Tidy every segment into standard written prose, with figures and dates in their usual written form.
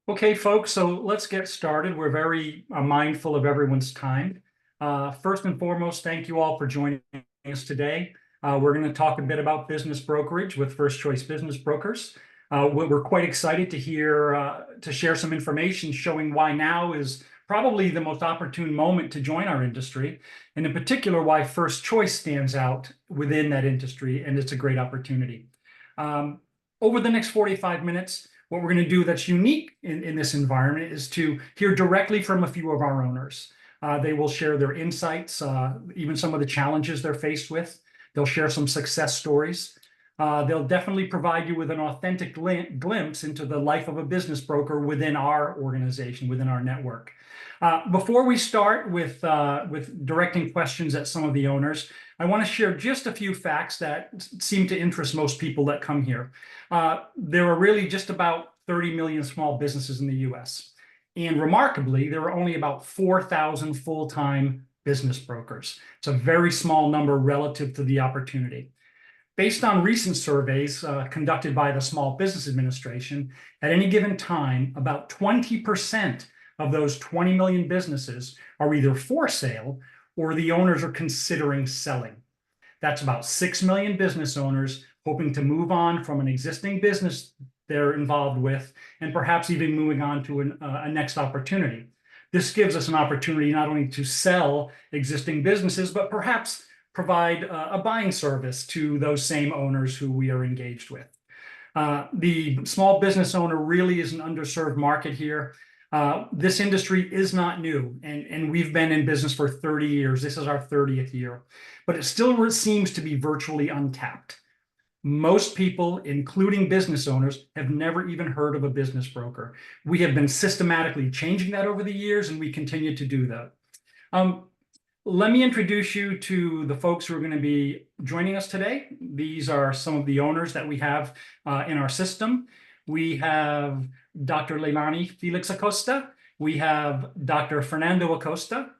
Okay, folks, so let's get started. We're very mindful of everyone's time. First and foremost, thank you all for joining us today. We're going to talk a bit about business brokerage with First Choice Business Brokers. We're quite excited to share some information showing why now is probably the most opportune moment to join our industry, and in particular, why First Choice stands out within that industry, and it's a great opportunity. Over the next 45 minutes, what we're going to do that's unique in this environment is to hear directly from a few of our owners. They will share their insights, even some of the challenges they're faced with. They'll share some success stories. They'll definitely provide you with an authentic glimpse into the life of a business broker within our organization, within our network. Before we start with directing questions at some of the owners, I want to share just a few facts that seem to interest most people that come here. There are really just about 30 million small businesses in the US. And remarkably, there are only about 4,000 full-time business brokers. It's a very small number relative to the opportunity. Based on recent surveys conducted by the Small Business Administration, at any given time, about 20% of those 20 million businesses are either for sale or the owners are considering selling. That's about 6 million business owners hoping to move on from an existing business they're involved with, and perhaps even moving on to a next opportunity. This gives us an opportunity not only to sell existing businesses, but perhaps provide a buying service to those same owners who we are engaged with. The small business owner really is an underserved market here. This industry is not new, and we've been in business for 30 years. This is our 30th year, but it still seems to be virtually untapped. Most people, including business owners, have never even heard of a business broker. We have been systematically changing that over the years, and we continue to do that. Let me introduce you to the folks who are going to be joining us today. These are some of the owners that we have in our system. We have Dr. Leilani Felix Acosta. We have Dr. Fernando Acosta.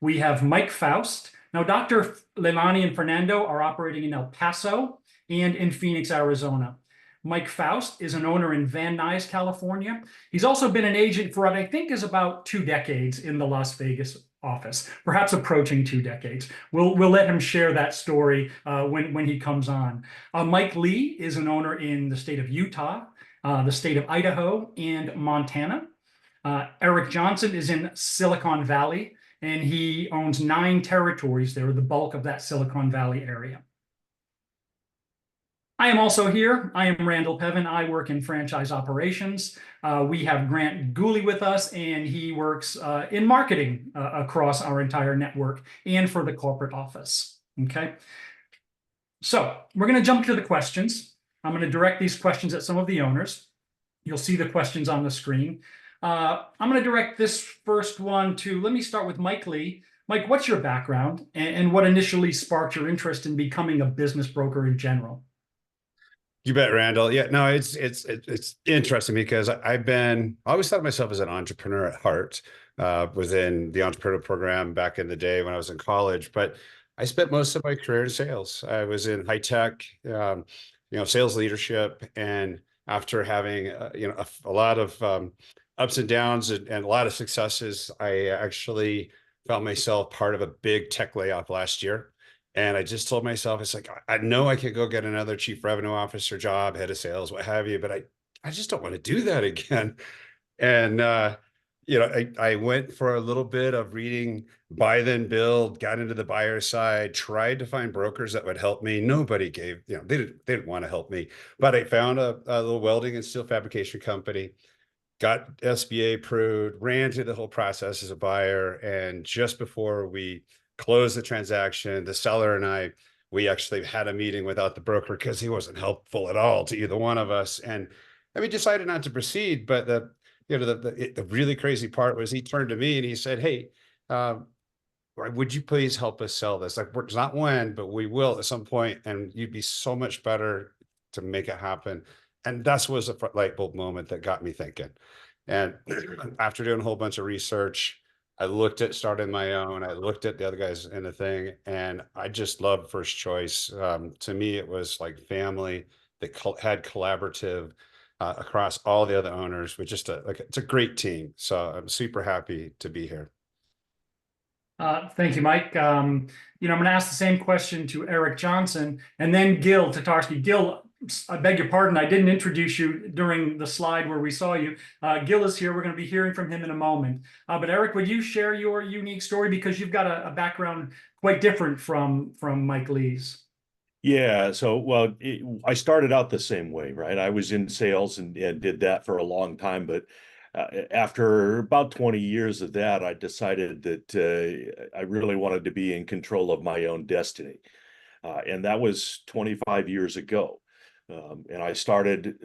We have Mike Faust. Now, Dr. Leilani and Fernando are operating in El Paso and in Phoenix, Arizona. Mike Faust is an owner in Van Nuys, California. He's also been an agent for what I think is about 2 decades in the Las Vegas office, perhaps approaching 2 decades. We'll let him share that story when he comes on. Mike Lee is an owner in the state of Utah, the state of Idaho, and Montana. Eric Johnson is in Silicon Valley, and he owns 9 territories there, the bulk of that Silicon Valley area. I am also here. I am Randall Pevin. I work in franchise operations. We have Grant Gooley with us, and he works in marketing across our entire network and for the corporate office. Okay. So we're going to jump to the questions. I'm going to direct these questions at some of the owners. You'll see the questions on the screen. I'm going to direct this first one to, let me start with Mike Lee. Mike, what's your background and what initially sparked your interest in becoming a business broker in general? You bet, Randall. Yeah, no, it's interesting because I always thought of myself as an entrepreneur at heart, within the entrepreneurial program back in the day when I was in college. But I spent most of my career in sales. I was in high tech, sales leadership, and after having a lot of ups and downs and a lot of successes, I actually found myself part of a big tech layoff last year. And I just told myself, it's like, I know I could go get another chief revenue officer job, head of sales, what have you, but I just don't want to do that again. And, I went for a little bit of reading Buy Then Build, got into the buyer side, tried to find brokers that would help me. Nobody gave, they didn't want to help me, but I found a little welding and steel fabrication company, got SBA approved, ran through the whole process as a buyer. And just before we closed the transaction, the seller and we actually had a meeting without the broker because he wasn't helpful at all to either one of us. And we decided not to proceed. But the really crazy part was he turned to me and he said, "Hey, would you please help us sell this? Like, it's not when, but we will at some point, and you'd be so much better to make it happen." And that was a light bulb moment that got me thinking. And after doing a whole bunch of research, I looked at starting my own. I looked at the other guys in the thing, and I just loved First Choice. To me, it was like family that had collaborative across all the other owners with just it's a great team. So I'm super happy to be here. Thank you, Mike. I'm going to ask the same question to Eric Johnson and then Gil Tatarski. Gil, I beg your pardon, I didn't introduce you during the slide where we saw you. Gil is here. We're going to be hearing from him in a moment. But Eric, would you share your unique story, because you've got a background quite different from Mike Lee's? Yeah, so well, I started out the same way, right? I was in sales and did that for a long time, but after about 20 years of that, I decided that I really wanted to be in control of my own destiny. And that was 25 years ago. And I started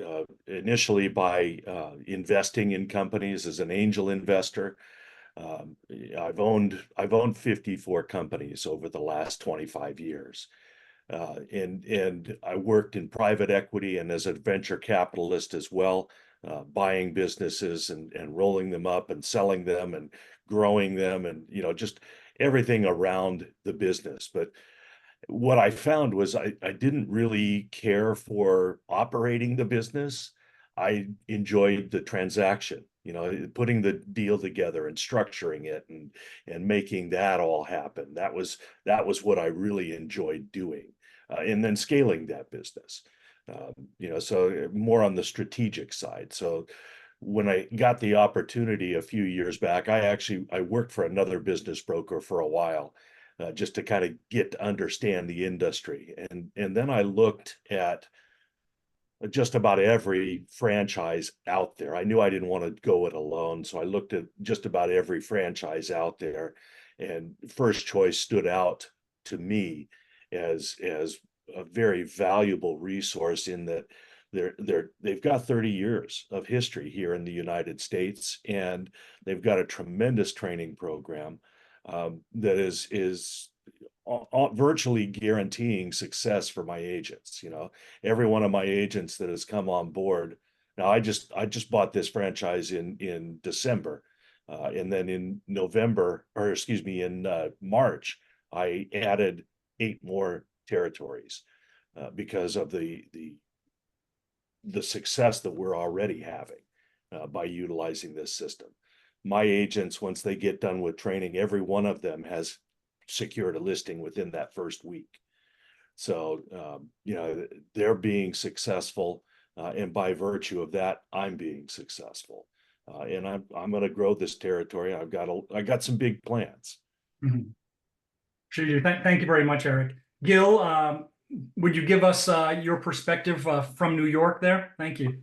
initially by investing in companies as an angel investor. I've owned 54 companies over the last 25 years. And I worked in private equity and as a venture capitalist as well, buying businesses and rolling them up and selling them and growing them, and just everything around the business. But what I found was I didn't really care for operating the business. I enjoyed the transaction, putting the deal together and structuring it and making that all happen. That was what I really enjoyed doing, and then scaling that business. So more on the strategic side. So when I got the opportunity a few years back, I worked for another business broker for a while, just to kind of get to understand the industry. And then I looked at just about every franchise out there. I knew I didn't want to go it alone, so I looked at just about every franchise out there, and First Choice stood out to me as a very valuable resource in that they've got 30 years of history here in the United States, and they've got a tremendous training program that is virtually guaranteeing success for my agents. Every one of my agents that has come on board. Now, I just bought this franchise in December, and then in March, I added 8 more territories because of the success that we're already having by utilizing this system. My agents, once they get done with training, every one of them has secured a listing within that first week. So, they're being successful, and by virtue of that, I'm being successful. And I'm going to grow this territory. I got some big plans. Mm-hmm. Sure. Thank you very much, Eric. Gil, would you give us your perspective from New York there? Thank you.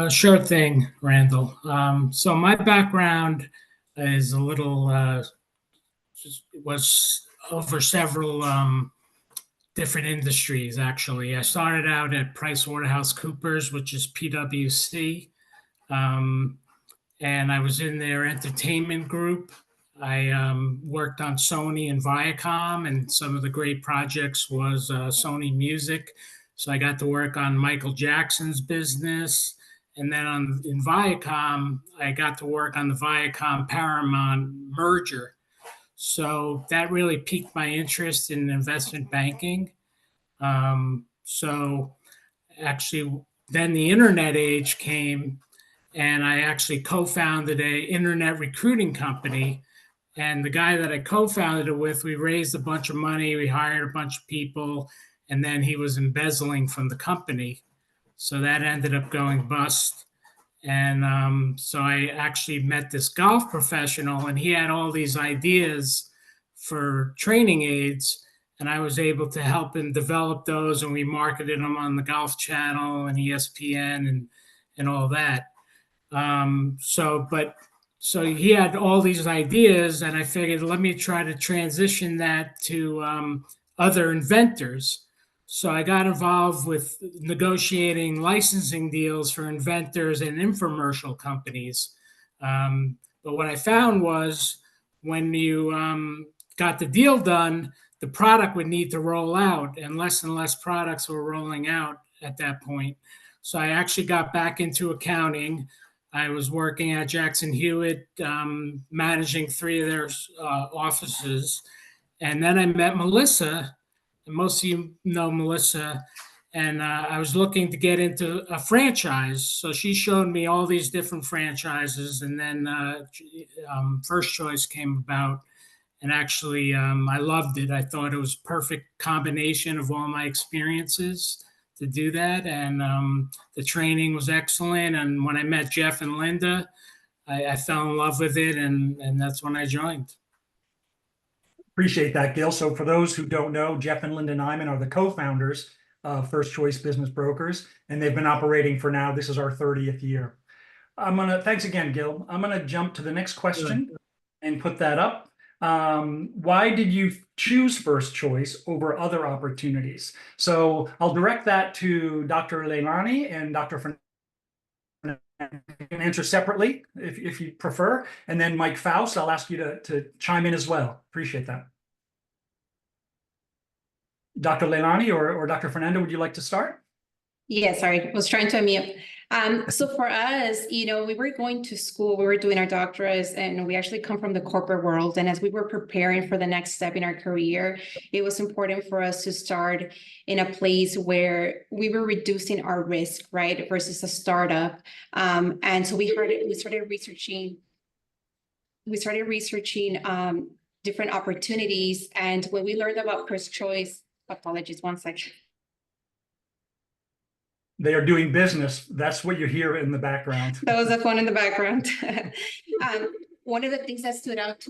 Sure thing, Randall. So my background is a little, was over several different industries, actually. I started out at PricewaterhouseCoopers, which is PwC, and I was in their entertainment group. I worked on Sony and Viacom, and some of the great projects was Sony Music. So I got to work on Michael Jackson's business. And then in Viacom, I got to work on the Viacom Paramount merger. So that really piqued my interest in investment banking. So actually, then the internet age came, and I actually co-founded a internet recruiting company. And the guy that I co-founded it with, we raised a bunch of money, we hired a bunch of people, and then he was embezzling from the company. So that ended up going bust. And so I actually met this golf professional, and he had all these ideas for training aids, and I was able to help him develop those, and we marketed them on the Golf Channel and ESPN and all that. So he had all these ideas, and I figured, let me try to transition that to other inventors. So I got involved with negotiating licensing deals for inventors and infomercial companies. But what I found was when you got the deal done, the product would need to roll out, and less products were rolling out at that point. So I actually got back into accounting. I was working at Jackson Hewitt, managing 3 of their offices. And then I met Melissa. And most of you know Melissa. and I was looking to get into a franchise. So she showed me all these different franchises, and then First Choice came about. And actually, I loved it. I thought it was a perfect combination of all my experiences to do that. And the training was excellent. And when I met Jeff and Linda, I fell in love with it. And that's when I joined. Appreciate that, Gil. So for those who don't know, Jeff and Linda Nyman are the co-founders of First Choice Business Brokers, and they've been operating for now, this is our 30th year. Thanks again, Gil. I'm gonna jump to the next question and put that up. Why did you choose First Choice over other opportunities? So I'll direct that to Dr. Leilani and Dr. Fernando. You can answer separately if you prefer. And then Mike Faust, I'll ask you to chime in as well. Appreciate that. Dr. Leilani or Dr. Fernando, would you like to start? Yeah, sorry, I was trying to unmute. So for us, we were going to school, we were doing our doctorates, and we actually come from the corporate world. And as we were preparing for the next step in our career, it was important for us to start in a place where we were reducing our risk, right, versus a startup. And so we started researching different opportunities. And when we learned about First Choice, apologies, one second. They are doing business. That's what you hear in the background. That was a phone in the background. One of the things that stood out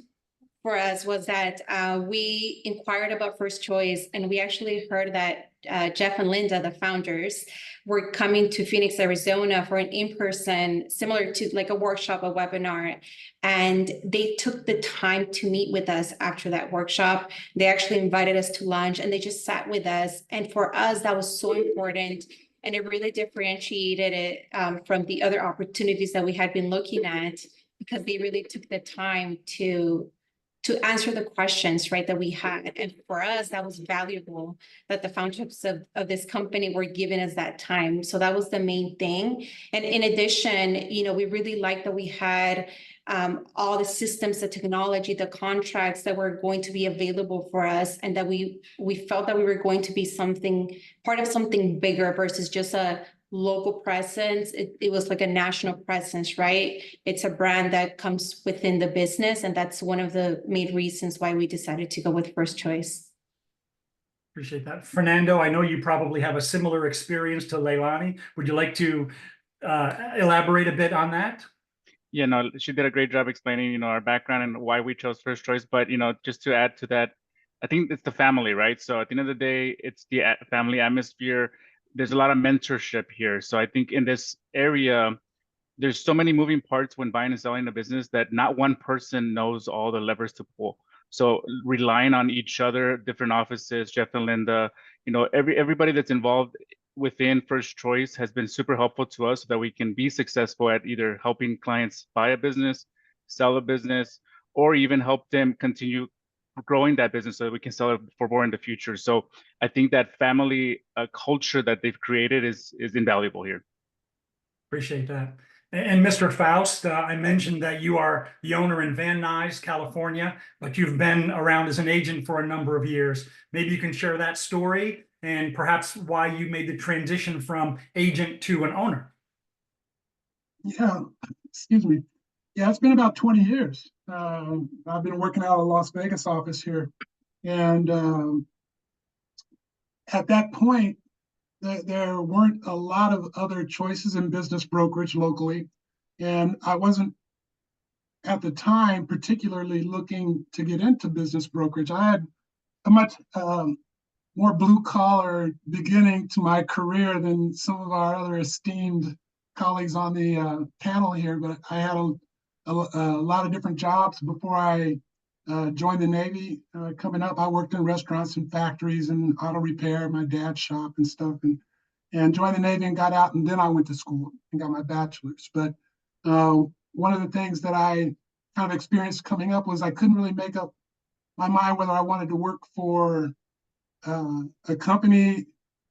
for us was that we inquired about First Choice, and we actually heard that Jeff and Linda, the founders, were coming to Phoenix, Arizona for an in-person, similar to like a workshop, a webinar. And they took the time to meet with us after that workshop. They actually invited us to lunch, and they just sat with us. And for us, that was so important. And it really differentiated it from the other opportunities that we had been looking at, because they really took the time to answer the questions, right, that we had. And for us, that was valuable, that the founders of this company were giving us that time. So that was the main thing. And in addition, we really liked that we had all the systems, the technology, the contracts that were going to be available for us, and that we felt that we were going to be part of something bigger versus just a local presence. It was like a national presence, right? It's a brand that comes within the business, and that's one of the main reasons why we decided to go with First Choice. Appreciate that. Fernando, I know you probably have a similar experience to Leilani. Would you like to elaborate a bit on that? Yeah, no, she did a great job explaining, our background and why we chose First Choice. But, just to add to that, I think it's the family, right? So at the end of the day, it's the family atmosphere. There's a lot of mentorship here. So I think in this area, there's so many moving parts when buying and selling a business that not one person knows all the levers to pull. So relying on each other, different offices, Jeff and Linda, everybody that's involved within First Choice has been super helpful to us so that we can be successful at either helping clients buy a business, sell a business, or even help them continue growing that business so that we can sell it for more in the future. So I think that family culture that they've created is invaluable here. Appreciate that. And Mr. Faust, I mentioned that you are the owner in Van Nuys, California, but you've been around as an agent for a number of years. Maybe you can share that story and perhaps why you made the transition from agent to an owner. Yeah, excuse me. Yeah, it's been about 20 years. I've been working out of the Las Vegas office here. And at that point, there weren't a lot of other choices in business brokerage locally. And I wasn't, at the time, particularly looking to get into business brokerage. I had a much more blue-collar beginning to my career than some of our other esteemed colleagues on the panel here, but I had a lot of different jobs before I joined the Navy. Coming up, I worked in restaurants and factories and auto repair, my dad's shop and stuff, and joined the Navy and got out, and then I went to school and got my bachelor's. But one of the things that I kind of experienced coming up was I couldn't really make up my mind whether I wanted to work for a company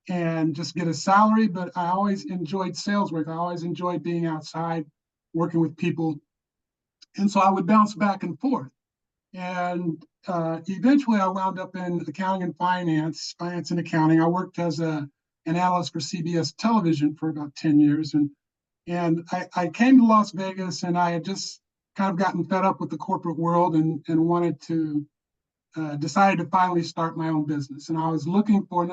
and just get a salary, but I always enjoyed sales work. I always enjoyed being outside, working with people. And so I would bounce back and forth. And eventually I wound up in accounting and finance and accounting. I worked as an an analyst for CBS television for about 10 years. And I came to Las Vegas, and I had just kind of gotten fed up with the corporate world and wanted to, decided to finally start my own business. And I was looking for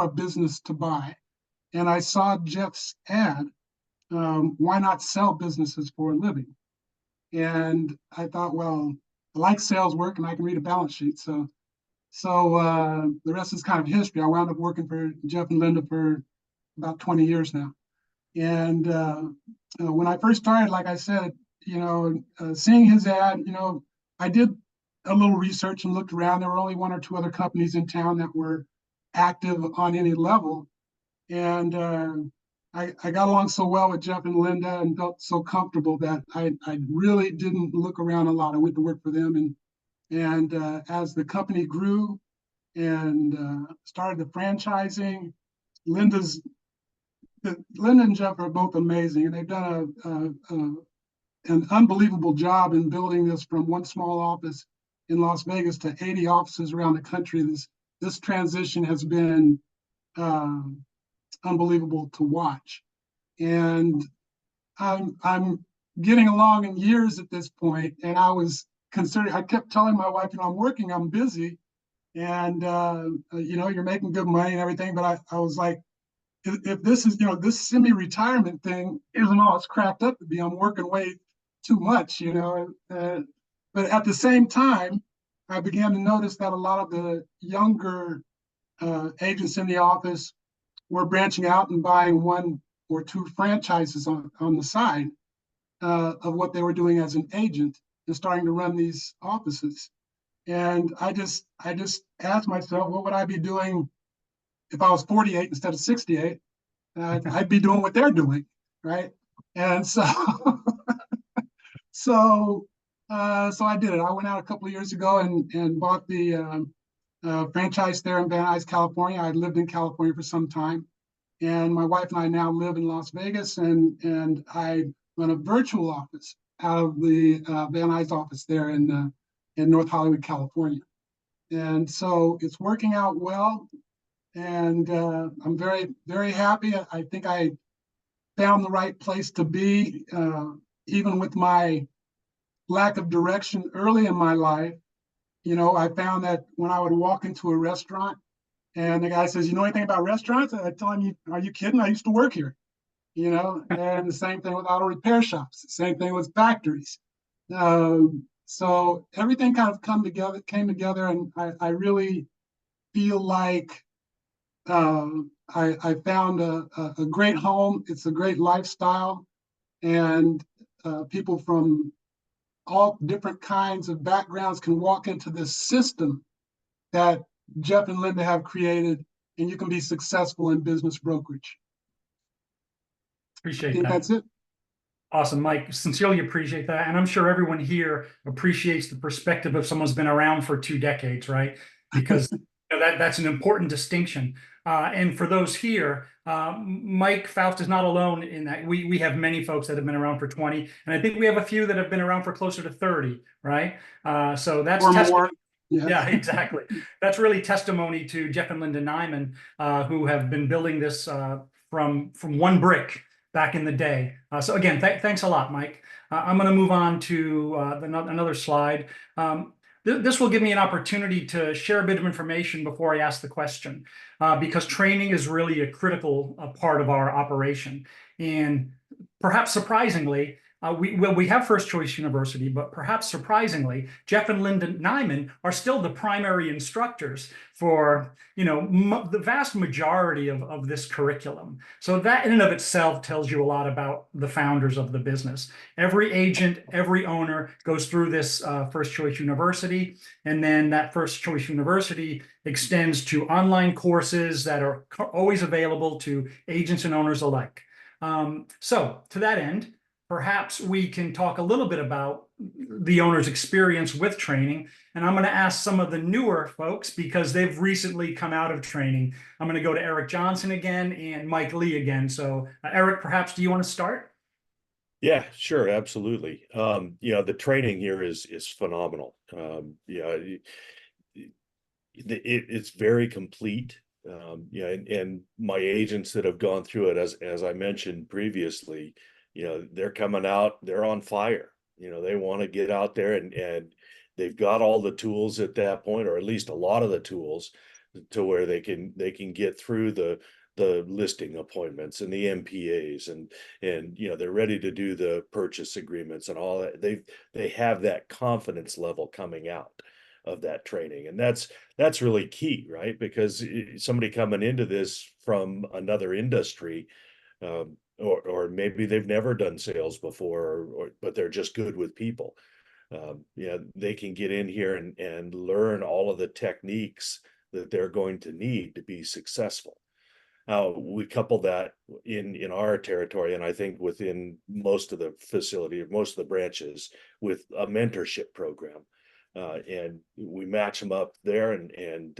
a business to buy. And I saw Jeff's ad, why not sell businesses for a living? And I thought, well, I like sales work and I can read a balance sheet. So the rest is kind of history. I wound up working for Jeff and Linda for about 20 years now. And when I first started, like I said, seeing his ad, I did a little research and looked around. There were only one or two other companies in town that were active on any level. And I got along so well with Jeff and Linda and felt so comfortable that I really didn't look around a lot. I went to work for them. And as the company grew and started the franchising, Linda and Jeff are both amazing, and they've done an unbelievable job in building this from one small office in Las Vegas to 80 offices around the country. This transition has been unbelievable to watch, and I'm getting along in years at this point, and I kept telling my wife, I'm working, I'm busy, and you're making good money and everything, but I was like, if this is, this semi-retirement thing isn't all it's cracked up to be, I'm working way too much, but at the same time, I began to notice that a lot of the younger agents in the office were branching out and buying one or two franchises on the side of what they were doing as an agent and starting to run these offices. And I just asked myself, what would I be doing if I was 48 instead of 68? I'd be doing what they're doing, right? And so so I did it. I went out a couple of years ago and bought the franchise there in Van Nuys, California. I lived in California for some time, and my wife and I now live in Las Vegas, and I run a virtual office out of the Van Nuys office there in North Hollywood, California. And so it's working out well, and I'm very, very happy. I think I found the right place to be, even with my lack of direction early in my life. I found that when I would walk into a restaurant and the guy says, you know anything about restaurants? I tell him, are you kidding? I used to work here, and the same thing with auto repair shops, the same thing with factories. So everything kind of came together, and I really feel like I found a great home. It's a great lifestyle, and people from all different kinds of backgrounds can walk into this system that Jeff and Linda have created, and you can be successful in business brokerage. I Appreciate think that. that's it. Awesome, Mike. Sincerely appreciate that. And I'm sure everyone here appreciates the perspective of someone who's been around for 2 decades, right? Because that's an important distinction. And for those here, Mike Faust is not alone in that. We have many folks that have been around for 20, and I think we have a few that have been around for closer to 30, right? So that's Or more. Yeah, exactly. That's really testimony to Jeff and Linda Nyman, who have been building this from one brick back in the day. So again, thanks a lot, Mike. I'm going to move on to another slide. This will give me an opportunity to share a bit of information before I ask the question, because training is really a critical part of our operation. And perhaps surprisingly, we have First Choice University, but perhaps surprisingly, Jeff and Linda Nyman are still the primary instructors for the vast majority of this curriculum. So that in and of itself tells you a lot about the founders of the business. Every agent, every owner goes through this First Choice University, and then that First Choice University extends to online courses that are always available to agents and owners alike. So to that end, perhaps we can talk a little bit about the owner's experience with training. And I'm going to ask some of the newer folks because they've recently come out of training. I'm going to go to Eric Johnson again and Mike Lee again. So Eric, perhaps do you want to start? Yeah, sure. Absolutely. The training here is phenomenal. It's very complete. Yeah, and my agents that have gone through it, as I mentioned previously, they're coming out, they're on fire. They want to get out there and they've got all the tools at that point, or at least a lot of the tools to where they can get through the listing appointments and the MPAs and they're ready to do the purchase agreements and all that. They have that confidence level coming out of that training, and that's really key, right? Because somebody coming into this from another industry, or maybe they've never done sales before, but they're just good with people. They can get in here and learn all of the techniques that they're going to need to be successful. We couple that in our territory, and I think within most of the facility, or most of the branches, with a mentorship program. And we match them up there, and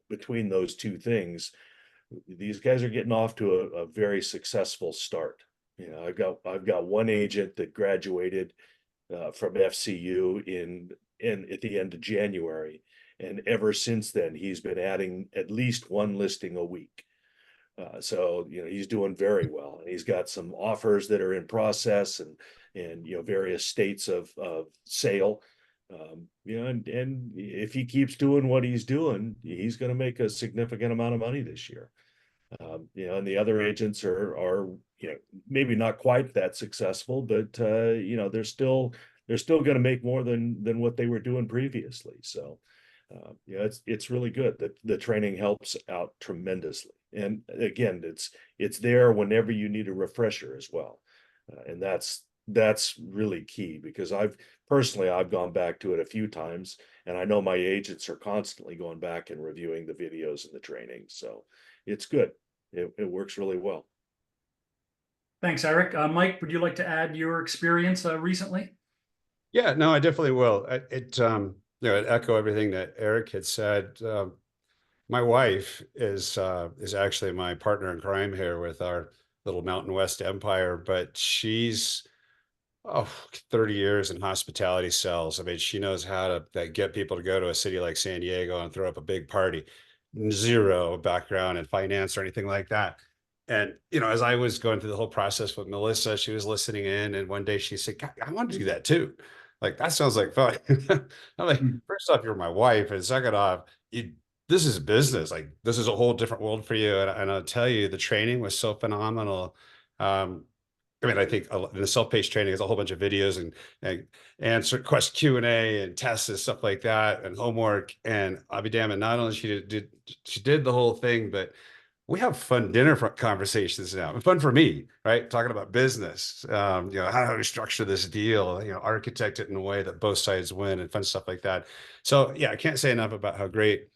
between those two things, these guys are getting off to a very successful start. I've got one agent that graduated from FCU in at the end of January, and ever since then he's been adding at least one listing a week. So he's doing very well, and he's got some offers that are in process, and various states of sale. And if he keeps doing what he's doing, he's going to make a significant amount of money this year. And the other agents are maybe not quite that successful, but they're still going to make more than what they were doing previously. So it's really good that the training helps out tremendously. And again, it's there whenever you need a refresher as well. And that's really key, because I've gone back to it a few times, and I know my agents are constantly going back and reviewing the videos and the training. So it's good. It works really well. Thanks, Eric. Mike, would you like to add your experience recently? Yeah, no, I definitely will. It echo everything that Eric had said. My wife is actually my partner in crime here with our little Mountain West empire, but she's 30 years in hospitality sales. I mean, she knows how to get people to go to a city like San Diego and throw up a big party. Zero background in finance or anything like that. And, as I was going through the whole process with Melissa, she was listening in, and one day she said, "God, I want to do that too. Like, that sounds like fun." I'm like, first off, you're my wife. And second off, this is business. Like, this is a whole different world for you. And I'll tell you, the training was so phenomenal. I mean, I think the self-paced training is a whole bunch of videos and answer question Q&A and tests and stuff like that, and homework. And I'll be damned, and not only she did the whole thing, but we have fun dinner conversations now. Fun for me, right? Talking about business, how do we structure this deal, architect it in a way that both sides win, and fun stuff like that. So yeah, I can't say enough about how great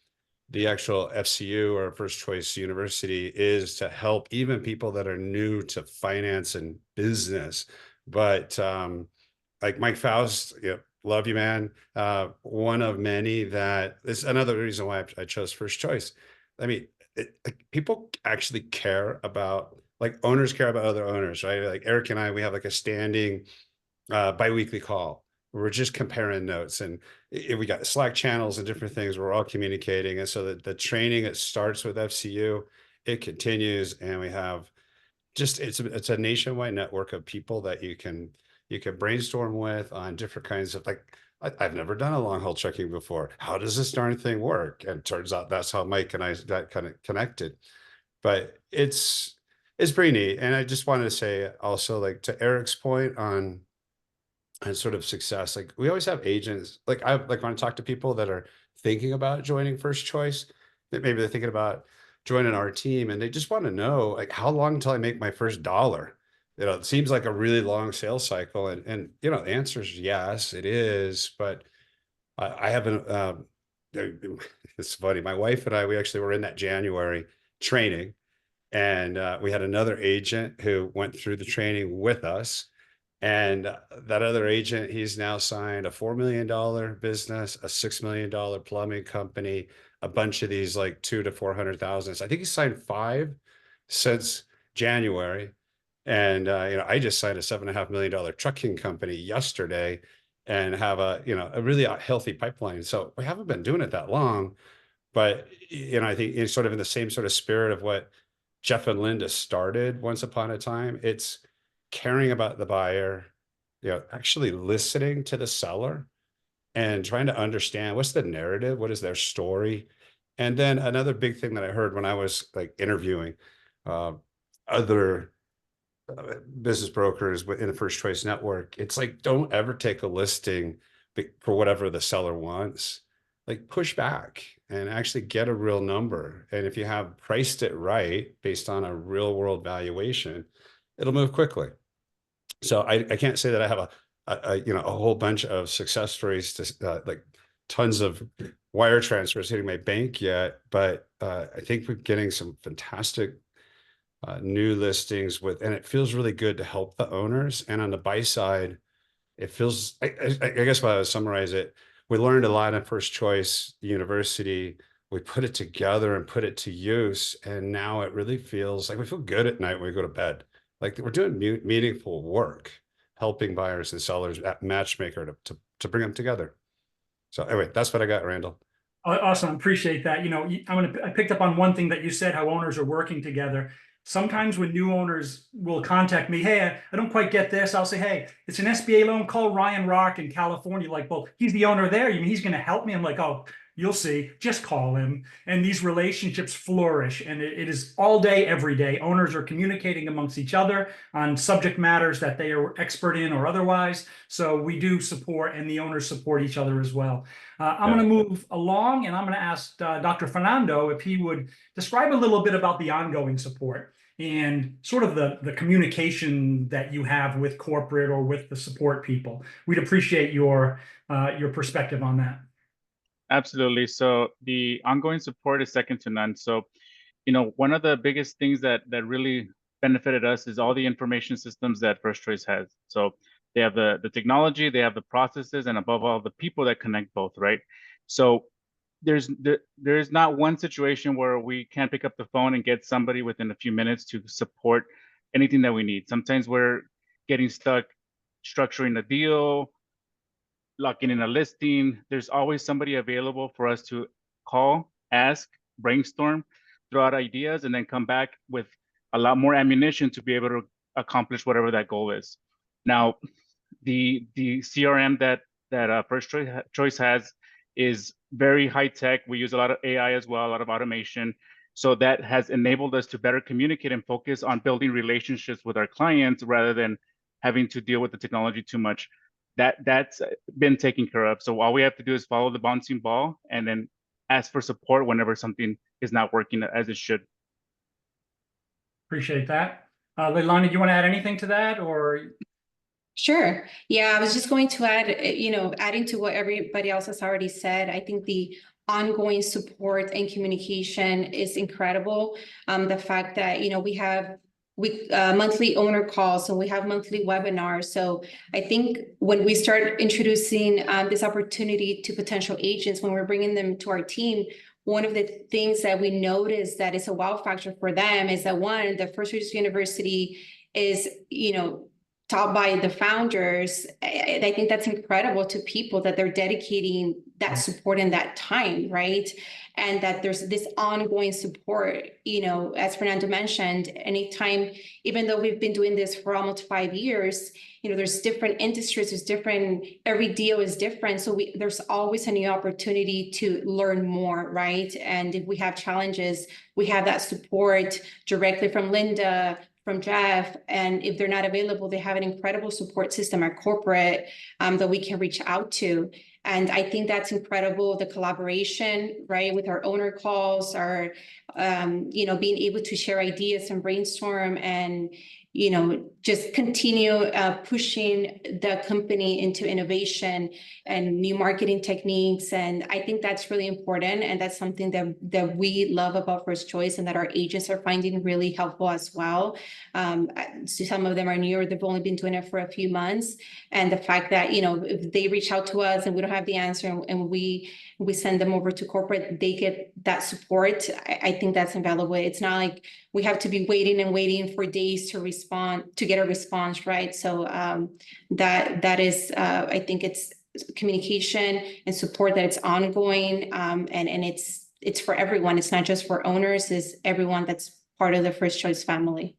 the actual FCU, or First Choice University, is to help even people that are new to finance and business. But like Mike Faust, love you, man. One of many that is another reason why I chose First Choice. I mean, people actually care about, like, owners care about other owners, right? Like Eric and I, we have like a standing biweekly call. We're just comparing notes, and we got Slack channels and different things. We're all communicating. And so the training, it starts with FCU, it continues, and we have it's a nationwide network of people that you can brainstorm with on different kinds of, like, I've never done a long haul trucking before. How does this darn thing work? And turns out that's how Mike and I got kind of connected. But it's pretty neat. And I just wanted to say also, like, to Eric's point on sort of success, like, we always have agents, like, when I talk to people that are thinking about joining First Choice, that maybe they're thinking about joining our team, and they just want to know, like, how long until I make my first dollar? It seems like a really long sales cycle, and the answer is yes, it is. But I haven't, it's funny, my wife and I, we actually were in that January training, and we had another agent who went through the training with us. And that other agent, he's now signed a $4 million business, a $6 million plumbing company, a bunch of these like 200,000 to 400,000. I think he signed 5 since January. And I just signed a $7.5 million trucking company yesterday, and have a really healthy pipeline. So we haven't been doing it that long, But, I think it's sort of in the same sort of spirit of what Jeff and Linda started once upon a time. It's caring about the buyer, actually listening to the seller and trying to understand what's the narrative, what is their story. And then another big thing that I heard when I was like interviewing other business brokers in the First Choice Network, it's like, don't ever take a listing for whatever the seller wants. Like, push back and actually get a real number. And if you have priced it right based on a real world valuation, it'll move quickly. So I can't say that I have a whole bunch of success stories to like tons of wire transfers hitting my bank yet, but I think we're getting some fantastic new listings and it feels really good to help the owners. And on the buy side, it feels, I guess if I would summarize it, we learned a lot in First Choice University. We put it together and put it to use. And now it really feels like we feel good at night when we go to bed. Like we're doing meaningful work, helping buyers and sellers at Matchmaker to bring them together. So anyway, that's what I got, Randall. Awesome. Appreciate that. I picked up on one thing that you said, how owners are working together. Sometimes when new owners will contact me, hey, I don't quite get this. I'll say, hey, it's an SBA loan. Call Ryan Rock in California. Like, well, he's the owner there. You mean he's going to help me? I'm like, oh, you'll see. Just call him. And these relationships flourish. And it is all day, every day. Owners are communicating amongst each other on subject matters that they are expert in or otherwise. So we do support, and the owners support each other as well. I'm going to move along, and I'm going to ask Dr. Fernando if he would describe a little bit about the ongoing support and sort of the communication that you have with corporate or with the support people. We'd appreciate your perspective on that. Absolutely. So the ongoing support is second to none. So, one of the biggest things that really benefited us is all the information systems that First Choice has. So they have the technology, they have the processes, and above all, the people that connect both, right? So there's not one situation where we can't pick up the phone and get somebody within a few minutes to support anything that we need. Sometimes we're getting stuck structuring a deal, locking in a listing. There's always somebody available for us to call, ask, brainstorm, throw out ideas, and then come back with a lot more ammunition to be able to accomplish whatever that goal is. Now, the CRM that First Choice has is very high tech. We use a lot of AI as well, a lot of automation. So that has enabled us to better communicate and focus on building relationships with our clients rather than having to deal with the technology too much. That's been taken care of. So all we have to do is follow the bouncing ball and then ask for support whenever something is not working as it should. Appreciate that. Leilani, do you want to add anything to that, or? Sure. Yeah, I was just going to add, adding to what everybody else has already said, I think the ongoing support and communication is incredible. The fact that, we have monthly owner calls, so we have monthly webinars. So I think when we start introducing this opportunity to potential agents, when we're bringing them to our team, one of the things that we notice that is a wow factor for them is that, one, the First Choice University is, taught by the founders. I think that's incredible to people that they're dedicating that support and that time, right? And that there's this ongoing support, as Fernando mentioned, anytime, even though we've been doing this for almost 5 years, there's different industries, every deal is different. So there's always a new opportunity to learn more, right? And if we have challenges, we have that support directly from Linda, from Jeff, and if they're not available, they have an incredible support system at corporate that we can reach out to. And I think that's incredible, the collaboration, right, with our owner calls, our, being able to share ideas and brainstorm and, just continue pushing the company into innovation and new marketing techniques. And I think that's really important. And that's something that we love about First Choice and that our agents are finding really helpful as well. So some of them are newer, they've only been doing it for a few months. And the fact that, if they reach out to us and we don't have the answer and we send them over to corporate, they get that support. I think that's invaluable. It's not like we have to be waiting for days to get a response, right? So that is, I think it's communication and support that it's ongoing, and it's for everyone. It's not just for owners, it's everyone that's part of the First Choice family.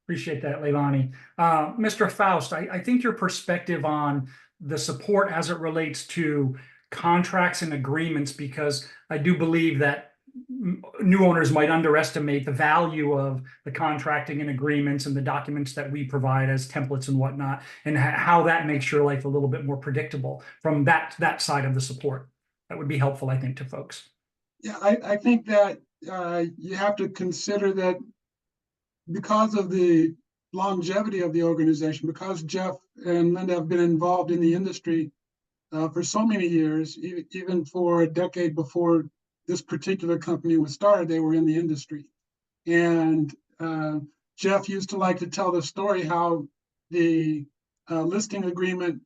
Appreciate that, Leilani. Mr. Faust, I think your perspective on the support as it relates to contracts and agreements, because I do believe that new owners might underestimate the value of the contracting and agreements and the documents that we provide as templates and whatnot, and how that makes your life a little bit more predictable from that side of the support. That would be helpful, I think, to folks. Yeah, I think that you have to consider that because of the longevity of the organization, because Jeff and Linda have been involved in the industry for so many years, even for a decade before this particular company was started, they were in the industry. And Jeff used to like to tell the story how the listing agreement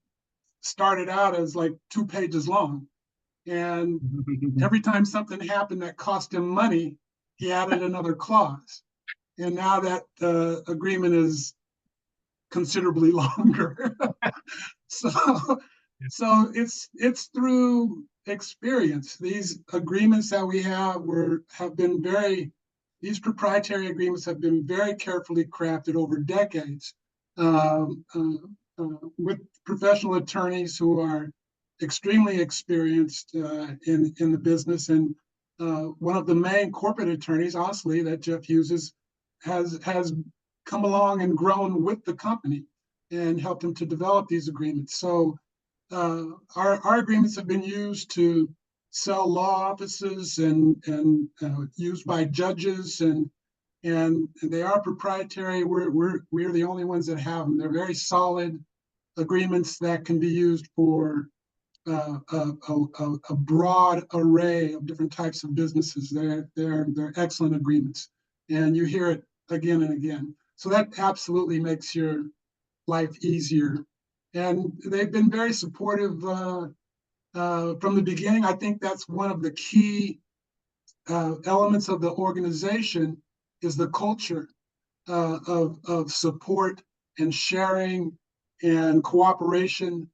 started out as like 2 pages long. And every time something happened that cost him money, he added another clause. And now that agreement is considerably longer. So it's through experience. These agreements that we have these proprietary agreements have been very carefully crafted over decades with professional attorneys who are extremely experienced in the business. And one of the main corporate attorneys, Osley, that Jeff uses, has come along and grown with the company and helped him to develop these agreements. So our agreements have been used to sell law offices and used by judges, and they are proprietary. We're the only ones that have them. They're very solid agreements that can be used for a broad array of different types of businesses. They're excellent agreements, and you hear it again and again. So that absolutely makes your life easier. And they've been very supportive from the beginning. I think that's one of the key elements of the organization is the culture of support and sharing and cooperation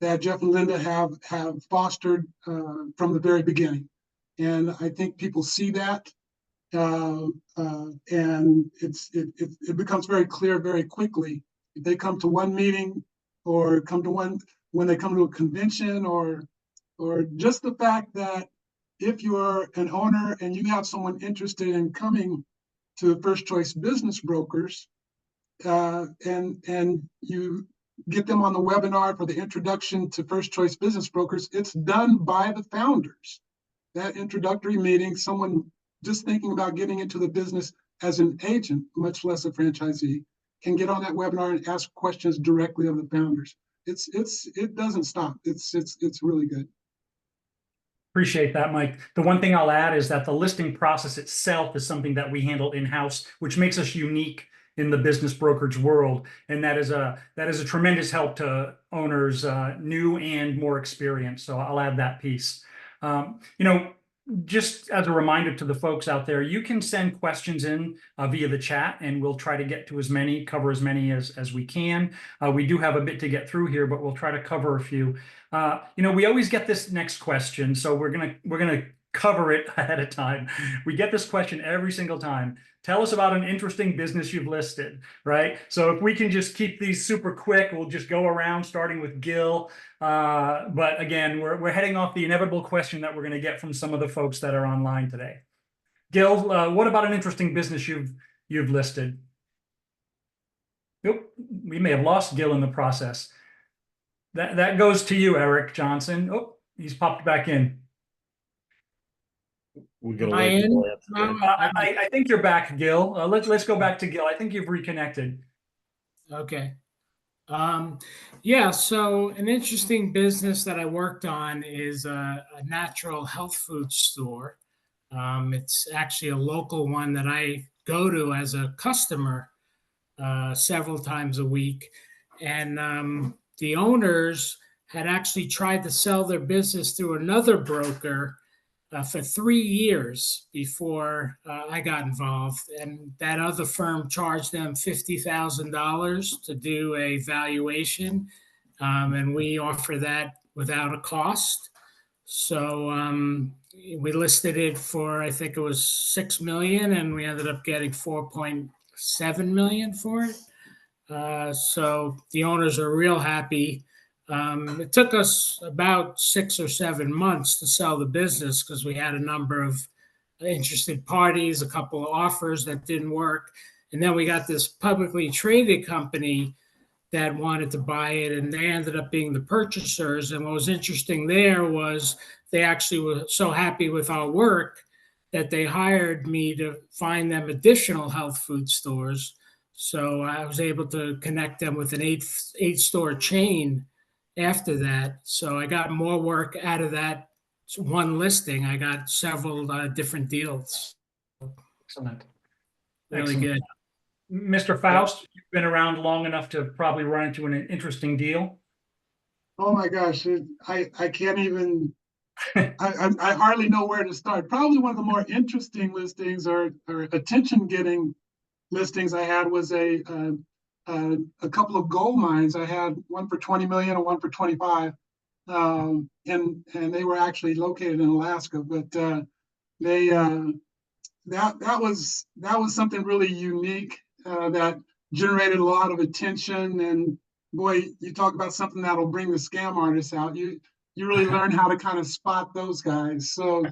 that Jeff and Linda have fostered from the very beginning. And I think people see that, and it becomes very clear very quickly. If they come to one meeting or when they come to a convention, or just the fact that if you're an owner and you have someone interested in coming to First Choice Business Brokers, and you get them on the webinar for the introduction to First Choice Business Brokers, it's done by the founders. That introductory meeting, someone just thinking about getting into the business as an agent, much less a franchisee, can get on that webinar and ask questions directly of the founders. It doesn't stop. It's really good. Appreciate that, Mike. The one thing I'll add is that the listing process itself is something that we handle in-house, which makes us unique in the business brokerage world, and that is a tremendous help to owners, new and more experienced. So I'll add that piece. Just as a reminder to the folks out there, you can send questions in via the chat, and we'll try to get to cover as many as we can. We do have a bit to get through here, but we'll try to cover a few. We always get this next question, so we're gonna cover it ahead of time. We get this question every single time. Tell us about an interesting business you've listed, right? So if we can just keep these super quick, we'll just go around starting with Gil. But again, we're heading off the inevitable question that we're going to get from some of the folks that are online today. Gil, what about an interesting business you've listed? Nope, we may have lost Gil in the process. That goes to you, Eric Johnson. Oh, he's popped back in. We're gonna Am I let in? Gil answer that. I think you're back, Gil. Let's go back to Gil. I think you've reconnected. Okay. Yeah, so an interesting business that I worked on is a natural health food store. It's actually a local one that I go to as a customer several times a week. And the owners had actually tried to sell their business through another broker for 3 years before I got involved. And that other firm charged them $50,000 to do a valuation. And we offer that without a cost. So we listed it for, I think it was 6 million, and we ended up getting 4.7 million for it. So the owners are real happy. It took us about 6 or 7 months to sell the business because we had a number of interested parties, a couple of offers that didn't work. And then we got this publicly traded company that wanted to buy it, and they ended up being the purchasers. And what was interesting there was they actually were so happy with our work that they hired me to find them additional health food stores. So I was able to connect them with an eight store chain after that. So I got more work out of that one listing. I got several different deals. Excellent. Really Excellent. good. Mr. Faust, you've been around long enough to probably run into an interesting deal. Oh my gosh, I can't even, I hardly know where to start. Probably one of the more interesting listings or attention-getting listings I had was a couple of gold mines. I had one for 20 million and one for 25. And they were actually located in Alaska, but they that was something really unique that generated a lot of attention. And boy, you talk about something that'll bring the scam artists out. You really learn how to kind of spot those guys. So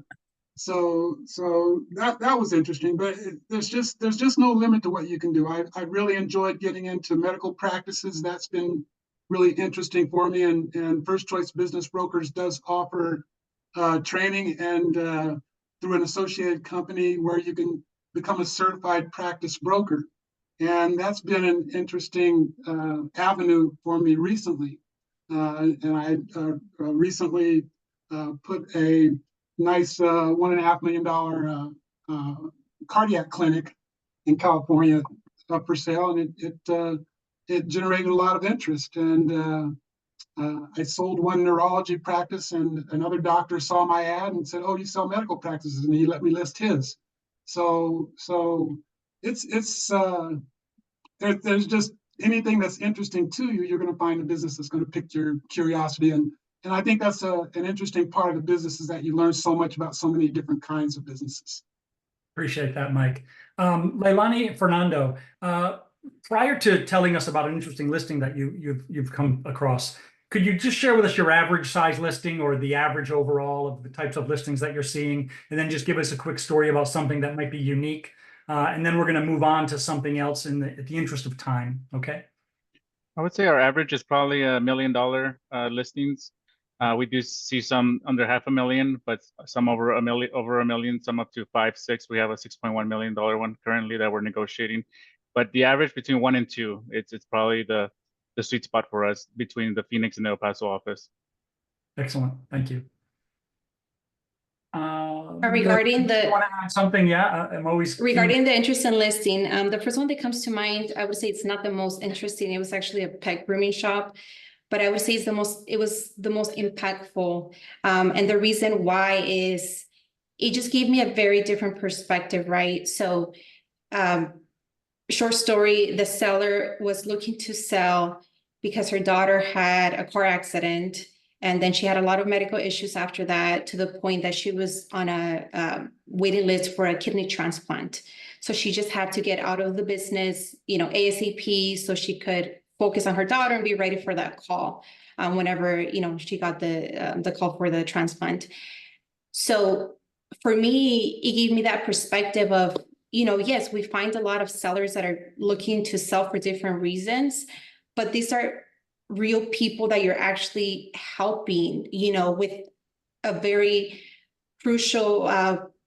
that was interesting. But there's just no limit to what you can do. I really enjoyed getting into medical practices. That's been really interesting for me. And First Choice Business Brokers does offer training and through an associated company where you can become a certified practice broker. And that's been an interesting avenue for me recently. And I recently put a nice $1.5 million cardiac clinic in California up for sale, and it generated a lot of interest. And I sold one neurology practice, and another doctor saw my ad and said, "Oh, you sell medical practices," and he let me list his. So it's there's just anything that's interesting to you, you're going to find a business that's going to pique your curiosity. And I think that's an interesting part of the business, is that you learn so much about so many different kinds of businesses. Appreciate that, Mike. Leilani, Fernando, prior to telling us about an interesting listing that you've come across, could you just share with us your average size listing or the average overall of the types of listings that you're seeing, and then just give us a quick story about something that might be unique, and then we're going to move on to something else at the interest of time. Okay. I would say our average is probably $1 million listings. We do see some under $500,000, but some over a million, some up to 5, 6. We have a $6.1 million one currently that we're negotiating. But the average between 1 and 2, it's probably the sweet spot for us between the Phoenix and the El Paso office. Excellent. Thank you. Regarding the, want to add something? Yeah, I'm always regarding the interest in listing, the first one that comes to mind, I would say it's not the most interesting. It was actually a pet grooming shop, but I would say it was the most impactful. And the reason why is it just gave me a very different perspective, right? So, short story, the seller was looking to sell because her daughter had a car accident, and then she had a lot of medical issues after that, to the point that she was on a waiting list for a kidney transplant. So she just had to get out of the business, ASAP, so she could focus on her daughter and be ready for that call whenever, she got the call for the transplant. So for me, it gave me that perspective of, yes, we find a lot of sellers that are looking to sell for different reasons, but these are real people that you're actually helping, with a very crucial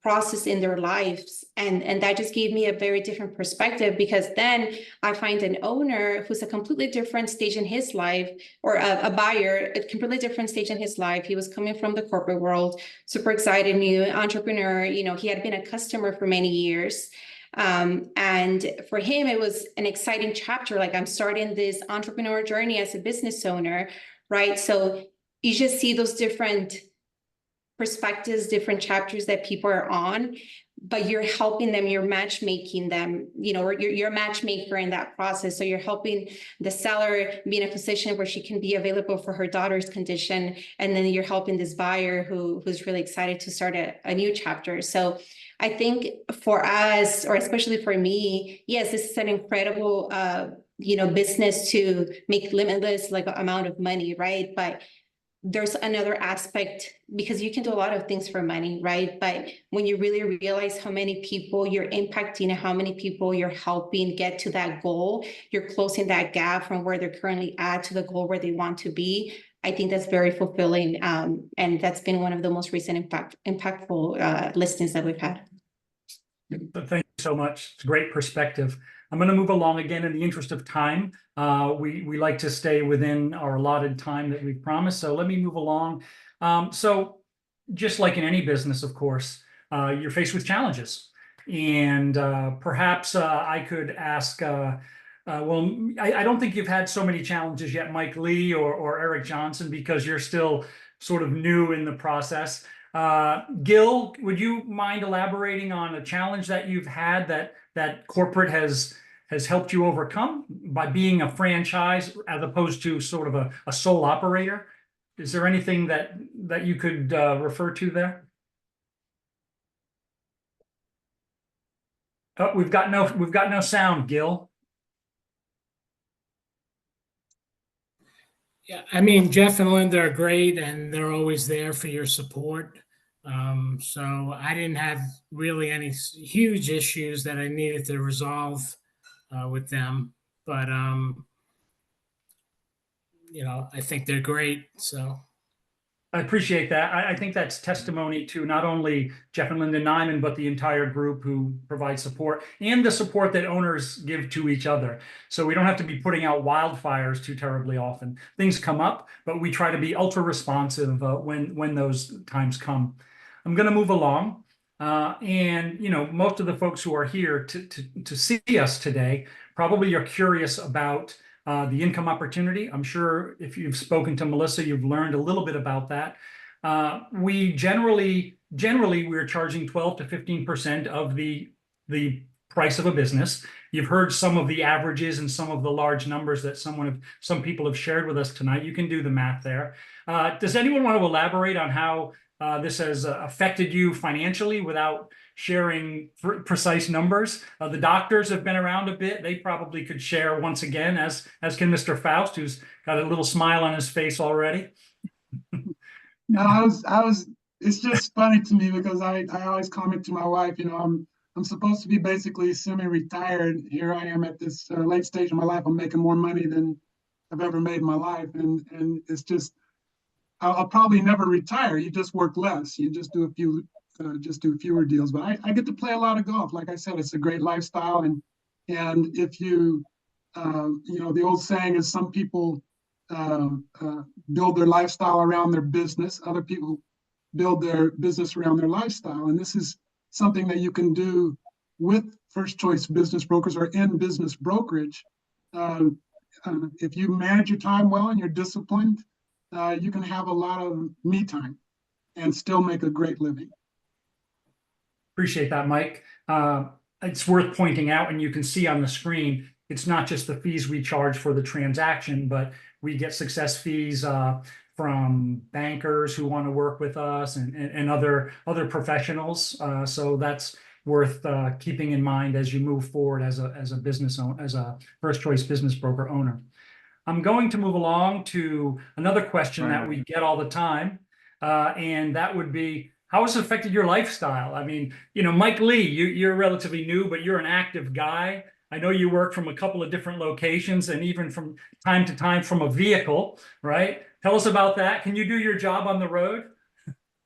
process in their lives. And that just gave me a very different perspective, because then I find an owner who's a completely different stage in his life, or a buyer, a completely different stage in his life. He was coming from the corporate world, super excited, new entrepreneur. He had been a customer for many years. And for him, it was an exciting chapter. Like, I'm starting this entrepreneur journey as a business owner, right? So you just see those different perspectives, different chapters that people are on, but you're helping them, you're matchmaking them, or you're a matchmaker in that process. So you're helping the seller be in a position where she can be available for her daughter's condition. And then you're helping this buyer who's really excited to start a new chapter. So I think for us, or especially for me, yes, this is an incredible, business to make limitless amount of money, right? But there's another aspect, because you can do a lot of things for money, right? But when you really realize how many people you're impacting and how many people you're helping get to that goal, you're closing that gap from where they're currently at to the goal where they want to be. I think that's very fulfilling. And that's been one of the most recent impactful listings that we've had. Thank you so much. It's a great perspective. I'm going to move along again in the interest of time. We like to stay within our allotted time that we've promised. So let me move along. So just like in any business, of course, you're faced with challenges. And perhaps I could ask, I don't think you've had so many challenges yet, Mike Lee or Eric Johnson, because you're still sort of new in the process. Gil, would you mind elaborating on a challenge that you've had that corporate has helped you overcome by being a franchise as opposed to sort of a sole operator? Is there anything that you could refer to there? Oh, we've got no sound, Gil. Yeah, I mean, Jeff and Linda are great, and they're always there for your support. So I didn't have really any huge issues that I needed to resolve with them, but I think they're great. So I appreciate that. I think that's testimony to not only Jeff and Linda Nyman, but the entire group who provide support and the support that owners give to each other. So we don't have to be putting out wildfires too terribly often. Things come up, but we try to be ultra responsive when those times come. I'm going to move along. And most of the folks who are here to see us today probably are curious about the income opportunity. I'm sure if you've spoken to Melissa, you've learned a little bit about that. We generally we're charging 12 to 15% of the price of a business. You've heard some of the averages and some of the large numbers that some people have shared with us tonight. You can do the math there. Does anyone want to elaborate on how this has affected you financially without sharing precise numbers? The doctors have been around a bit. They probably could share once again, as can Mr. Faust, who's got a little smile on his face already. No, it's just funny to me because I always comment to my wife, I'm supposed to be basically semi-retired. Here I am at this late stage of my life. I'm making more money than I've ever made in my life. And it's just, I'll probably never retire. You just work less. You just do fewer deals. But I get to play a lot of golf. Like I said, it's a great lifestyle. And if you, the old saying is some people build their lifestyle around their business. Other people build their business around their lifestyle. And this is something that you can do with First Choice Business Brokers or in business brokerage. If you manage your time well and you're disciplined, you can have a lot of me time and still make a great living. Appreciate that, Mike. It's worth pointing out, and you can see on the screen, it's not just the fees we charge for the transaction, but we get success fees from bankers who want to work with us and other professionals. So that's worth keeping in mind as you move forward as a business owner, as a First Choice Business Broker owner. I'm going to move along to another question that we get all the time, and that would be, how has it affected your lifestyle? I mean, Mike Lee, you're relatively new, but you're an active guy. I know you work from a couple of different locations and even from time to time from a vehicle, right? Tell us about that. Can you do your job on the road?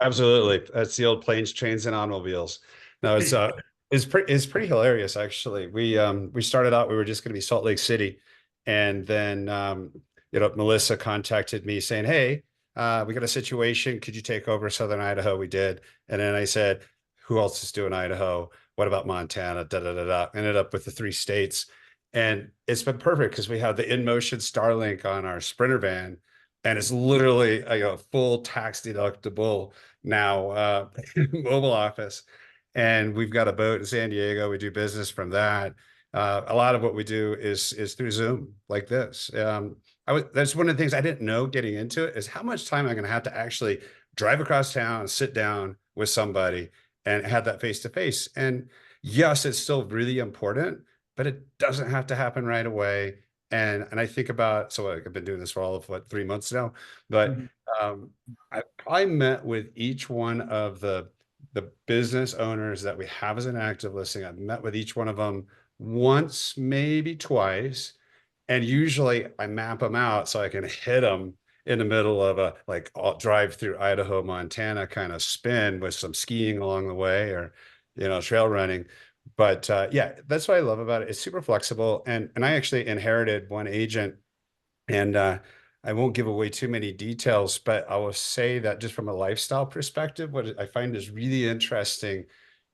Absolutely. That's the old planes, trains, and automobiles. No, it's pretty hilarious, actually. We started out, we were just going to be Salt Lake City. And then, Melissa contacted me saying, hey, we got a situation. Could you take over Southern Idaho? We did. And then I said, who else is doing Idaho? What about Montana? Ended up with the 3 states. And it's been perfect because we have the InMotion Starlink on our Sprinter van And it's literally a full tax deductible now mobile office. And we've got a boat in San Diego. We do business from that. A lot of what we do is through Zoom like this. That's one of the things I didn't know getting into it, is how much time I'm going to have to actually drive across town and sit down with somebody and have that face to face. And yes, it's still really important, but it doesn't have to happen right away. And I think about, so I've been doing this for all of 3 months now, but I met with each one of the business owners that we have as an active listing. I've met with each one of them once, maybe twice. And usually I map them out so I can hit them in the middle of a, like, I'll drive through Idaho, Montana kind of spin with some skiing along the way, or, trail running. But yeah, that's what I love about it. It's super flexible. And I actually inherited one agent, and I won't give away too many details, but I will say that just from a lifestyle perspective, what I find is really interesting.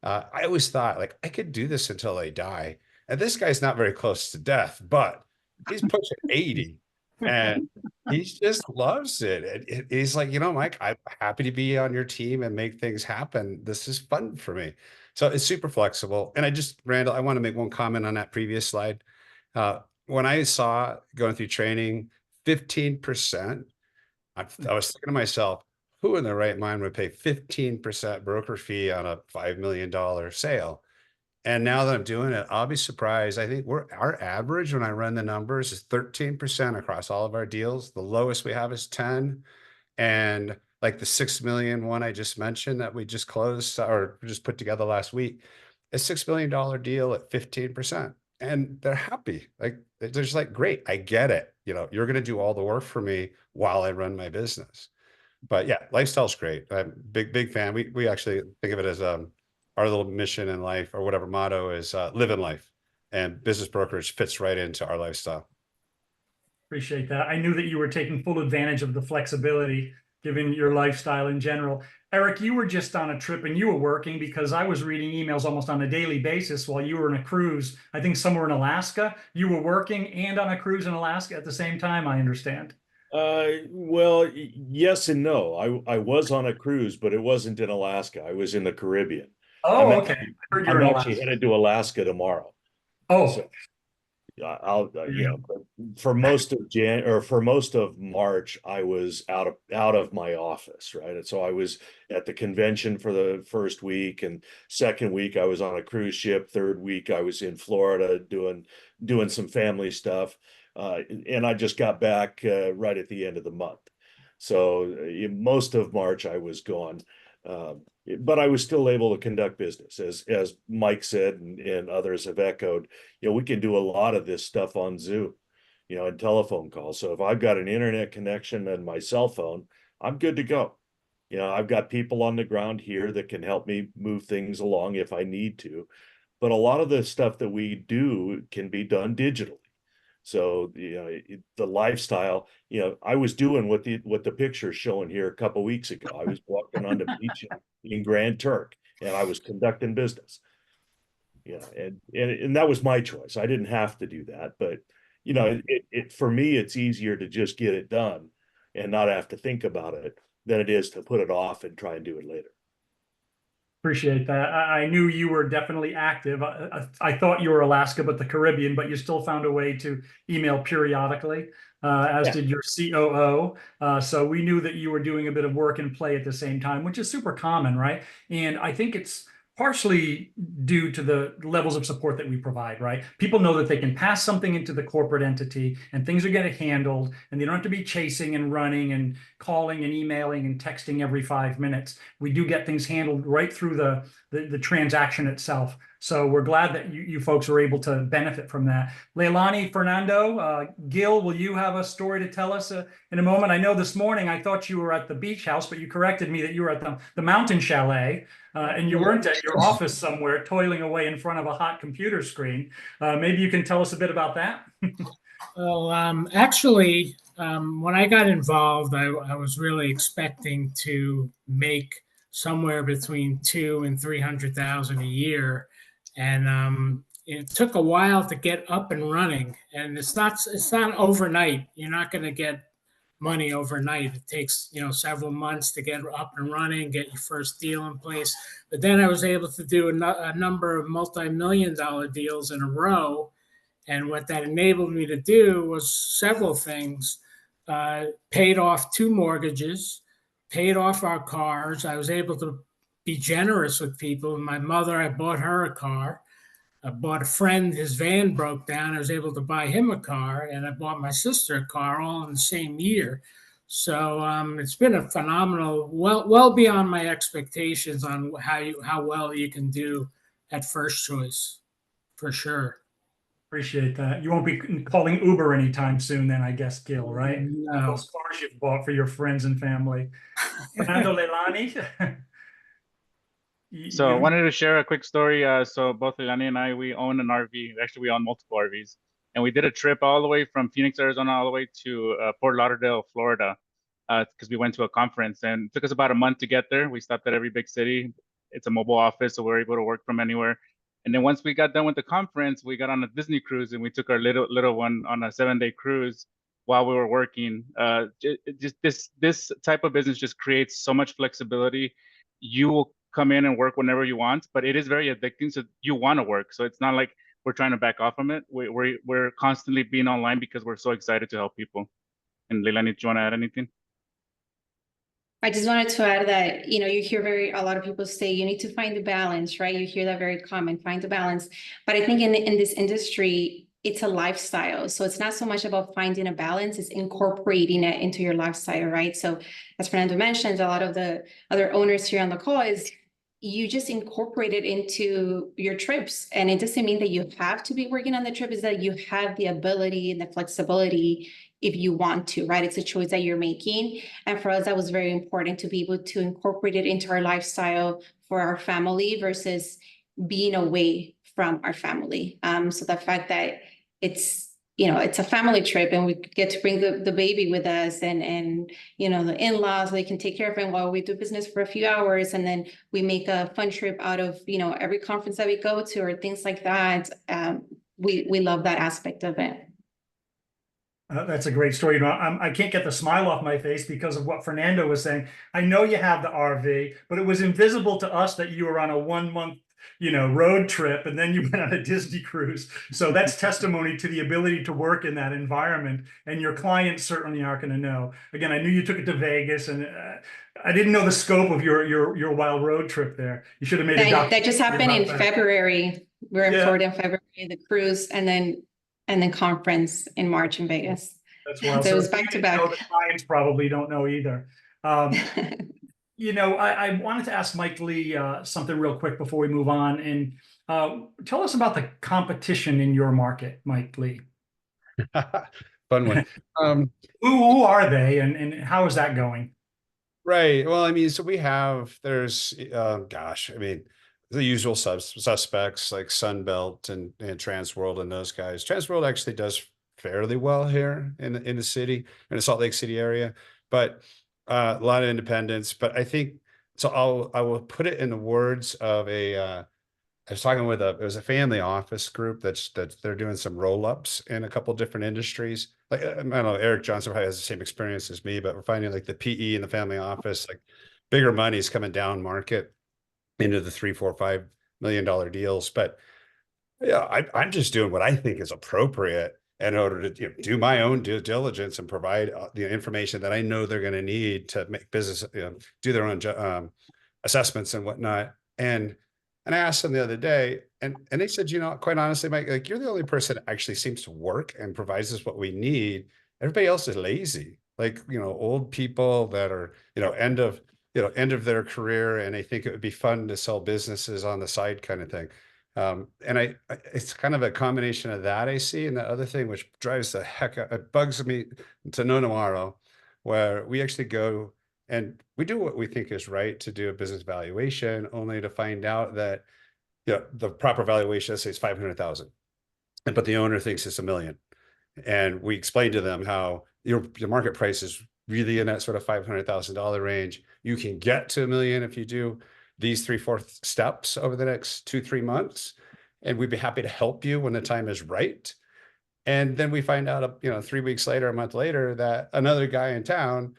I always thought, like, I could do this until I die. And this guy's not very close to death, but he's pushing 80 and he just loves it. He's like, Mike, I'm happy to be on your team and make things happen. This is fun for me. So it's super flexible. And Randall, I want to make one comment on that previous slide. When I saw going through training, 15%, I was thinking to myself, who in their right mind would pay 15% broker fee on a $5 million sale? And now that I'm doing it, I'll be surprised. I think our average, when I run the numbers, is 13% across all of our deals. The lowest we have is 10. And like the 6 million one I just mentioned that we just closed or just put together last week, a $6 million deal at 15%. And they're happy. Like, they're just like, great, I get it. You're going to do all the work for me while I run my business. But yeah, lifestyle's great. I'm big fan. We actually think of it as our little mission in life, or whatever motto is, live in life, and business brokerage fits right into our lifestyle. Appreciate that. I knew that you were taking full advantage of the flexibility given your lifestyle in general. Eric, you were just on a trip and you were working, because I was reading emails almost on a daily basis while you were in a cruise, I think somewhere in Alaska. You were working and on a cruise in Alaska at the same time, I understand. Well, yes and no. I was on a cruise, but it wasn't in Alaska. I was in the Caribbean. Oh, okay. I'm actually headed to Alaska tomorrow. Oh, so I'll for most of March, I was out of my office, right? And so I was at the convention for the first week, and second week I was on a cruise ship. Third week I was in Florida doing some family stuff, and I just got back right at the end of the month. So most of March I was gone. But I was still able to conduct business, as Mike said, and others have echoed. We can do a lot of this stuff on Zoom, and telephone calls. So if I've got an internet connection and my cell phone, I'm good to go. I've got people on the ground here that can help me move things along if I need to. But a lot of the stuff that we do can be done digitally. So the lifestyle, I was doing what the picture's showing here a couple of weeks ago. I was walking on the beach in Grand Turk, and I was conducting business. And that was my choice. I didn't have to do that, but for me, it's easier to just get it done and not have to think about it than it is to put it off and try and do it later. Appreciate that. I knew you were definitely active. I thought you were Alaska, but the Caribbean, but you still found a way to email periodically, as did your COO. So we knew that you were doing a bit of work and play at the same time, which is super common, right? And I think it's partially due to the levels of support that we provide, right? People know that they can pass something into the corporate entity and things are getting handled, and they don't have to be chasing and running and calling and emailing and texting every 5 minutes. We do get things handled right through the transaction itself. So we're glad that you folks are able to benefit from that. Leilani, Fernando, Gil, will you have a story to tell us in a moment? I know this morning I thought you were at the beach house, but you corrected me that you were at the mountain chalet, and you weren't at your office somewhere toiling away in front of a hot computer screen. Maybe you can tell us a bit about that. Well, actually, when I got involved, I was really expecting to make somewhere between $200,000 and $300,000 a year, and it took a while to get up and running. And it's not overnight. You're not going to get money overnight. It takes, several months to get up and running, get your first deal in place. But then I was able to do a number of multi-million-dollar deals in a row. And what that enabled me to do was several things. Paid off 2 mortgages, paid off our cars. I was able to be generous with people. My mother, I bought her a car. I bought a friend, his van broke down. I was able to buy him a car, and I bought my sister a car all in the same year. So it's been a phenomenal, well beyond my expectations on how well you can do at First Choice, for sure. Appreciate that. You won't be calling Uber anytime soon then, I guess, Gil, right? No. Those cars you've bought for your friends and family. Fernando Leilani? So I wanted to share a quick story. So both Leilani and I, we own an RV. Actually, we own multiple RVs. And we did a trip all the way from Phoenix, Arizona, all the way to Fort Lauderdale, Florida, because we went to a conference. And it took us about a month to get there. We stopped at every big city. It's a mobile office, so we're able to work from anywhere. And then once we got done with the conference, we got on a Disney cruise, and we took our little one on a 7-day cruise while we were working. Just this type of business just creates so much flexibility. You will come in and work whenever you want, but it is very addicting. So you want to work. So it's not like we're trying to back off from it. We're constantly being online because we're so excited to help people. And Leilani, do you want to add anything? I just wanted to add that, you hear a lot of people say you need to find the balance, right? You hear that very common, find the balance. But I think in this industry, it's a lifestyle. So it's not so much about finding a balance, it's incorporating it into your lifestyle, right? So as Fernando mentioned, a lot of the other owners here on the call is you just incorporate it into your trips. And it doesn't mean that you have to be working on the trip, is that you have the ability and the flexibility if you want to, right? It's a choice that you're making. And for us, that was very important to be able to incorporate it into our lifestyle for our family versus being away from our family. So the fact that it's a family trip and we get to bring the baby with us and the in-laws, they can take care of him while we do business for a few hours. And then we make a fun trip out of, every conference that we go to or things like that. We love that aspect of it. That's a great story. I can't get the smile off my face because of what Fernando was saying. I know you have the RV, but it was invisible to us that you were on a 1-month, road trip, and then you went on a Disney cruise. So that's testimony to the ability to work in that environment. And your clients certainly aren't going to know. Again, I knew you took it to Vegas, and I didn't know the scope of your wild road trip there. You should have made that just happened in February. We were in Florida in February, the cruise, and then conference in March in Vegas. That's wild. So it was back to back. The clients probably don't know either. I wanted to ask Mike Lee something real quick before we move on, and tell us about the competition in your market, Mike Lee. Fun one. Who are they, and how is that going? Right. Well, so there's the usual suspects like Sunbelt and Transworld and those guys. Transworld actually does fairly well here in the city, in the Salt Lake City area, but a lot of independents. But I think so. I will put it in the words of I was talking with it was a family office group that they're doing some roll-ups in a couple different industries. Like I don't know, Eric Johnson probably has the same experience as me, but we're finding like the PE and the family office, like bigger money is coming down market into the $3, $4, $5 million deals. But yeah, I'm just doing what I think is appropriate in order to do my own due diligence and provide the information that I know they're going to need to make business, do their own assessments and whatnot. And I asked them the other day, and they said, quite honestly, Mike, like you're the only person that actually seems to work and provides us what we need. Everybody else is lazy, like old people that are end of their career, and they think it would be fun to sell businesses on the side, kind of thing. And it's kind of a combination of that I see, and the other thing which drives the heck out, it bugs me to no tomorrow, where we actually go and we do what we think is right to do a business valuation, only to find out that the proper valuation, let's say, is 500,000, but the owner thinks it's $1 million. And we explain to them how your market price is really in that sort of $500,000 range. You can get to $1 million if you do these 3-4 steps over the next 2-3 months, and we'd be happy to help you when the time is right. And then we find out, 3 weeks later, a month later, that another guy in town,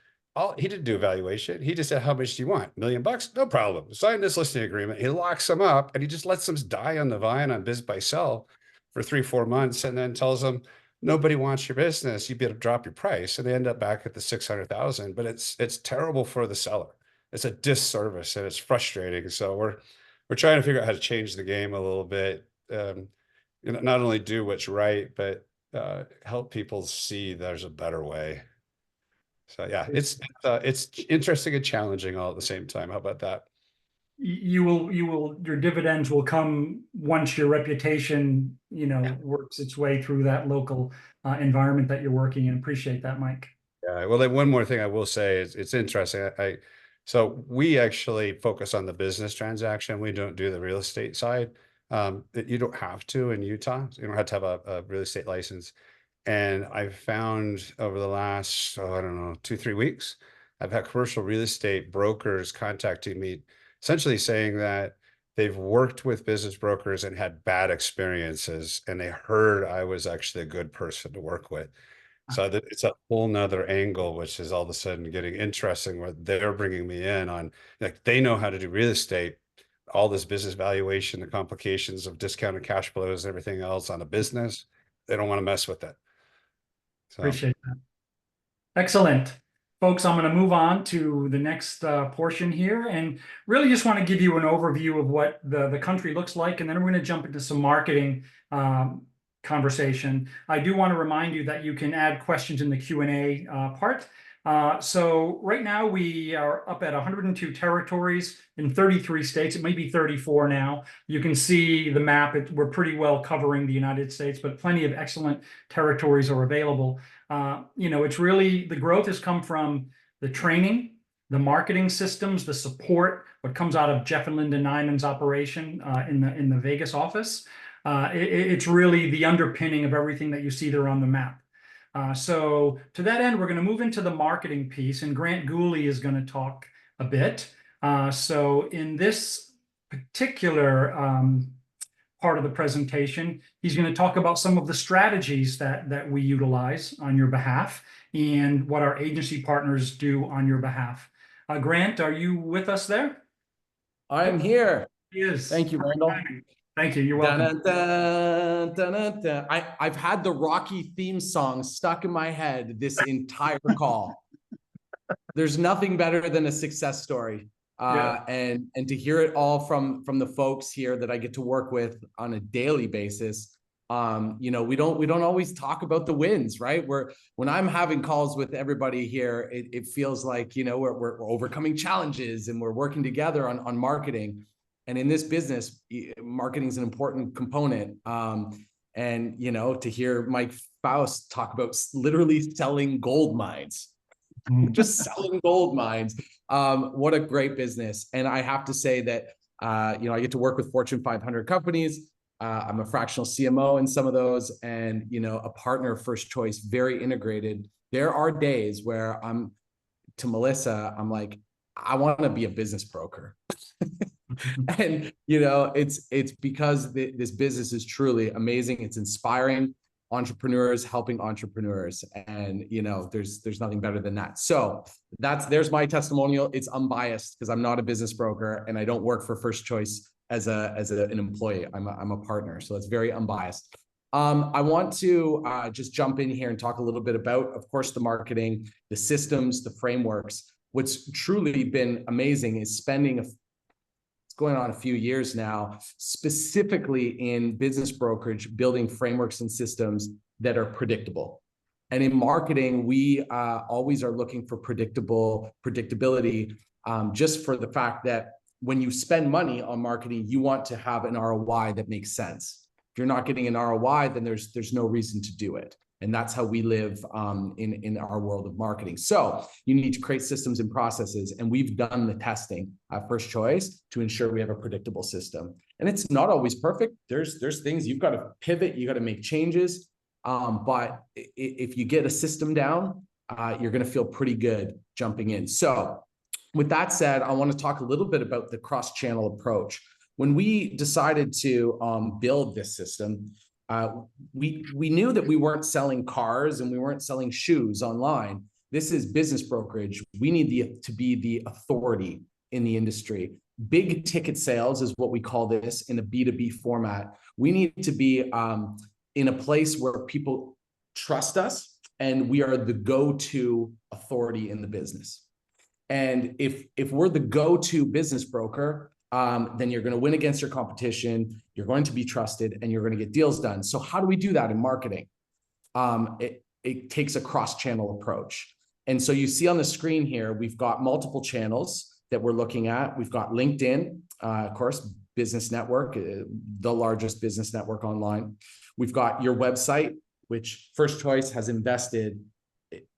he didn't do evaluation. He just said, how much do you want? $1 million? No problem. Sign this listing agreement. He locks them up and he just lets them die on the vine on biz by sell for 3-4 months, and then tells them, nobody wants your business. You better drop your price. And they end up back at the 600,000, but it's terrible for the seller. It's a disservice and it's frustrating. So we're trying to figure out how to change the game a little bit. Not only do what's right, but help people see there's a better way. So yeah, it's interesting and challenging all at the same time. How about that? Your dividends will come once your reputation, works its way through that local environment that you're working in. Appreciate that, Mike. Yeah. Well, then one more thing I will say is it's interesting. So we actually focus on the business transaction. We don't do the real estate side. You don't have to in Utah. You don't have to have a real estate license. And I've found over the last, 2-3 weeks, I've had commercial real estate brokers contacting me, essentially saying that they've worked with business brokers and had bad experiences, and they heard I was actually a good person to work with. So it's a whole nother angle, which is all of a sudden getting interesting, where they're bringing me in on, like, they know how to do real estate, all this business valuation, the complications of discounted cash flows and everything else on a business. They don't want to mess with it. So. Appreciate that. Excellent. Folks, I'm going to move on to the next portion here, and really just want to give you an overview of what the country looks like, and then we're going to jump into some marketing conversation. I do want to remind you that you can add questions in the Q&A part. So right now we are up at 102 territories in 33 states. It may be 34 now. You can see the map. We're pretty well covering the United States, but plenty of excellent territories are available. It's really, the growth has come from the training, the marketing systems, the support, what comes out of Jeff and Linda Nyman's operation in the Vegas office. It's really the underpinning of everything that you see there on the map. So to that end, we're going to move into the marketing piece, and Grant Gooley is going to talk a bit. So in this particular part of the presentation, he's going to talk about some of the strategies that we utilize on your behalf and what our agency partners do on your behalf. Grant, are you with us there? I'm here. He is. Thank you, Randall. Thank you. You're welcome. Dun, dun, dun, dun, dun. I've had the Rocky theme song stuck in my head this entire call. There's nothing better than a success story. And to hear it all from the folks here that I get to work with on a daily basis. We don't always talk about the wins, right? When I'm having calls with everybody here, it feels like, we're overcoming challenges and we're working together on marketing. And in this business, marketing is an important component. To hear Mike Faust talk about literally selling gold mines, just selling gold mines. What a great business. And I have to say that, I get to work with Fortune 500 companies. I'm a fractional CMO in some of those, and, a partner of First Choice, very integrated. There are days where to Melissa, I'm like, I want to be a business broker. And, it's because this business is truly amazing. It's inspiring entrepreneurs, helping entrepreneurs. And, there's nothing better than that. So there's my testimonial. It's unbiased because I'm not a business broker and I don't work for First Choice as an employee. I'm a partner. So it's very unbiased. I want to just jump in here and talk a little bit about, of course, the marketing, the systems, the frameworks. What's truly been amazing is spending going on a few years now, specifically in business brokerage, building frameworks and systems that are predictable. And in marketing, we always are looking for predictability, just for the fact that when you spend money on marketing, you want to have an ROI that makes sense. If you're not getting an ROI, then there's no reason to do it. And that's how we live in our world of marketing. So you need to create systems and processes. And we've done the testing at First Choice to ensure we have a predictable system. And it's not always perfect. There's things you've got to pivot, you got to make changes. But if you get a system down, you're going to feel pretty good jumping in. So with that said, I want to talk a little bit about the cross-channel approach. When we decided to build this system, we knew that we weren't selling cars and we weren't selling shoes online. This is business brokerage. We need to be the authority in the industry. Big ticket sales is what we call this in a B2B format. We need to be in a place where people trust us and we are the go-to authority in the business. And if we're the go-to business broker, then you're going to win against your competition, you're going to be trusted, and you're going to get deals done. So how do we do that in marketing? It takes a cross-channel approach. And so you see on the screen here, we've got multiple channels that we're looking at. We've got LinkedIn, of course, business network, the largest business network online. We've got your website, which First Choice has invested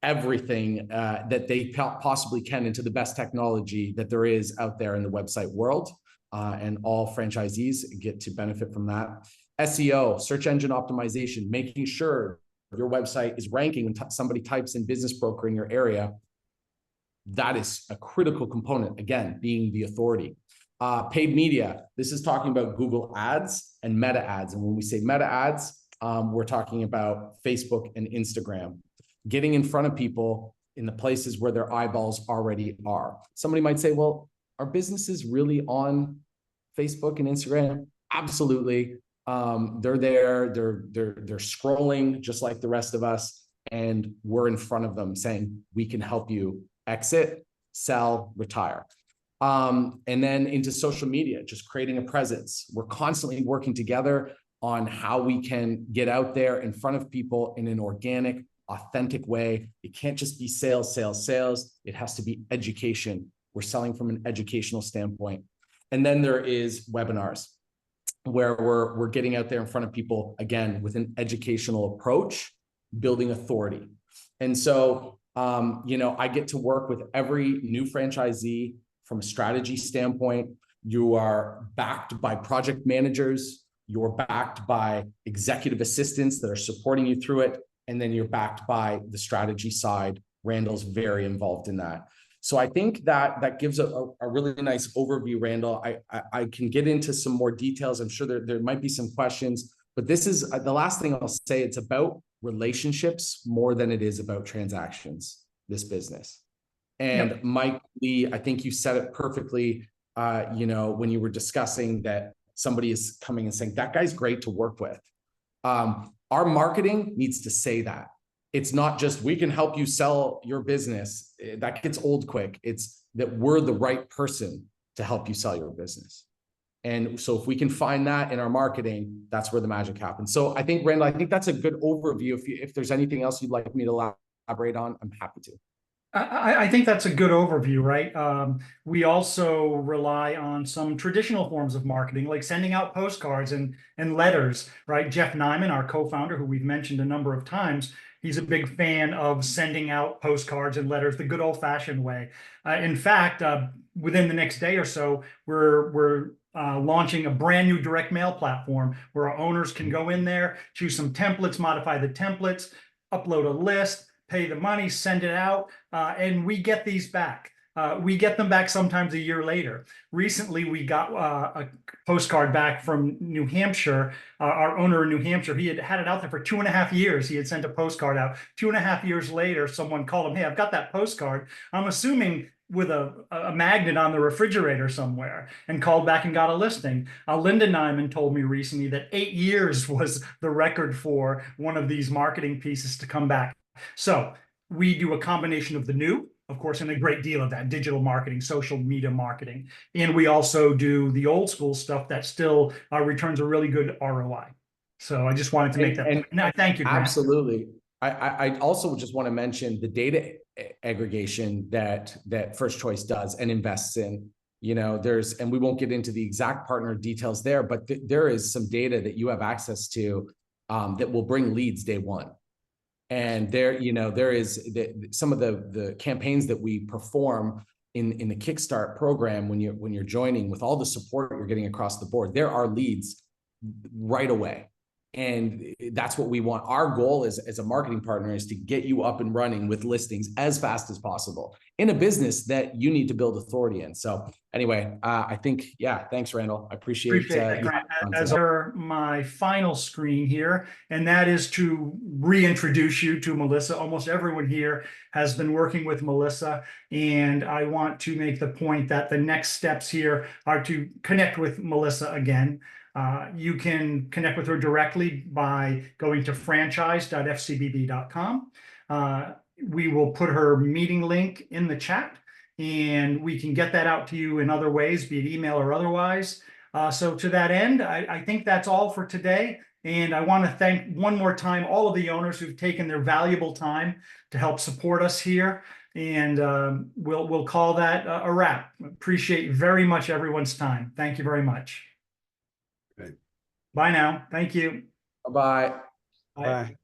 everything that they possibly can into the best technology that there is out there in the website world. And all franchisees get to benefit from that. SEO, search engine optimization, making sure your website is ranking when somebody types in business broker in your area. That is a critical component, again, being the authority. Paid media, this is talking about Google ads and meta ads. And when we say meta ads, we're talking about Facebook and Instagram. Getting in front of people in the places where their eyeballs already are. Somebody might say, well, are businesses really on Facebook and Instagram? Absolutely. They're there, they're scrolling just like the rest of us. And we're in front of them saying, we can help you exit, sell, retire. And then into social media, just creating a presence. We're constantly working together on how we can get out there in front of people in an organic, authentic way. It can't just be sales, sales, sales. It has to be education. We're selling from an educational standpoint. And then there is webinars where we're getting out there in front of people, again, with an educational approach, building authority. And so, I get to work with every new franchisee from a strategy standpoint. You are backed by project managers. You're backed by executive assistants that are supporting you through it. And then you're backed by the strategy side. Randall's very involved in that. So I think that gives a really nice overview, Randall. I can get into some more details. I'm sure there might be some questions, but this is the last thing I'll say. It's about relationships more than it is about transactions, this business. And yep. Mike Lee, I think you said it perfectly, when you were discussing that somebody is coming and saying, that guy's great to work with. Our marketing needs to say that. It's not just, we can help you sell your business. That gets old quick. It's that we're the right person to help you sell your business. And so if we can find that in our marketing, that's where the magic happens. So I think, Randall, I think that's a good overview. If there's anything else you'd like me to elaborate on, I'm happy to. I think that's a good overview, right? We also rely on some traditional forms of marketing, like sending out postcards and letters, right? Jeff Nyman, our co-founder, who we've mentioned a number of times, he's a big fan of sending out postcards and letters the good old-fashioned way. In fact, within the next day or so, we're launching a brand new direct mail platform where our owners can go in there, choose some templates, modify the templates, upload a list, pay the money, send it out, and we get these back. We get them back sometimes a year later. Recently, we got a postcard back from New Hampshire. Our owner in New Hampshire, he had it out there for 2.5 years. He had sent a postcard out. 2.5 years later, someone called him, hey, I've got that postcard. I'm assuming with a magnet on the refrigerator somewhere, and called back and got a listing. Linda Nyman told me recently that 8 years was the record for one of these marketing pieces to come back. So we do a combination of the new, of course, and a great deal of that digital marketing, social media marketing. And we also do the old school stuff that still returns a really good ROI. So I just wanted to make that point. And I thank you, Grant. Absolutely. I also just want to mention the data aggregation that First Choice does and invests in. And we won't get into the exact partner details there, but there is some data that you have access to that will bring leads day one. And there is some of the campaigns that we perform in the Kickstart program when you're joining, with all the support you're getting across the board, there are leads right away. And that's what we want. Our goal as a marketing partner is to get you up and running with listings as fast as possible in a business that you need to build authority in. So anyway, I think, yeah, thanks, Randall. I appreciate That, you Grant. having me on As today. are my final screen here, and that is to reintroduce you to Melissa. Almost everyone here has been working with Melissa, and I want to make the point that the next steps here are to connect with Melissa again. You can connect with her directly by going to franchise.fcbb.com. We will put her meeting link in the chat, and we can get that out to you in other ways, be it email or otherwise. So to that end, I think that's all for today. And I want to thank one more time all of the owners who've taken their valuable time to help support us here. And we'll call that a wrap. Appreciate very much everyone's time. Thank you very much. Great. Bye now. Thank you. Bye-bye. Bye.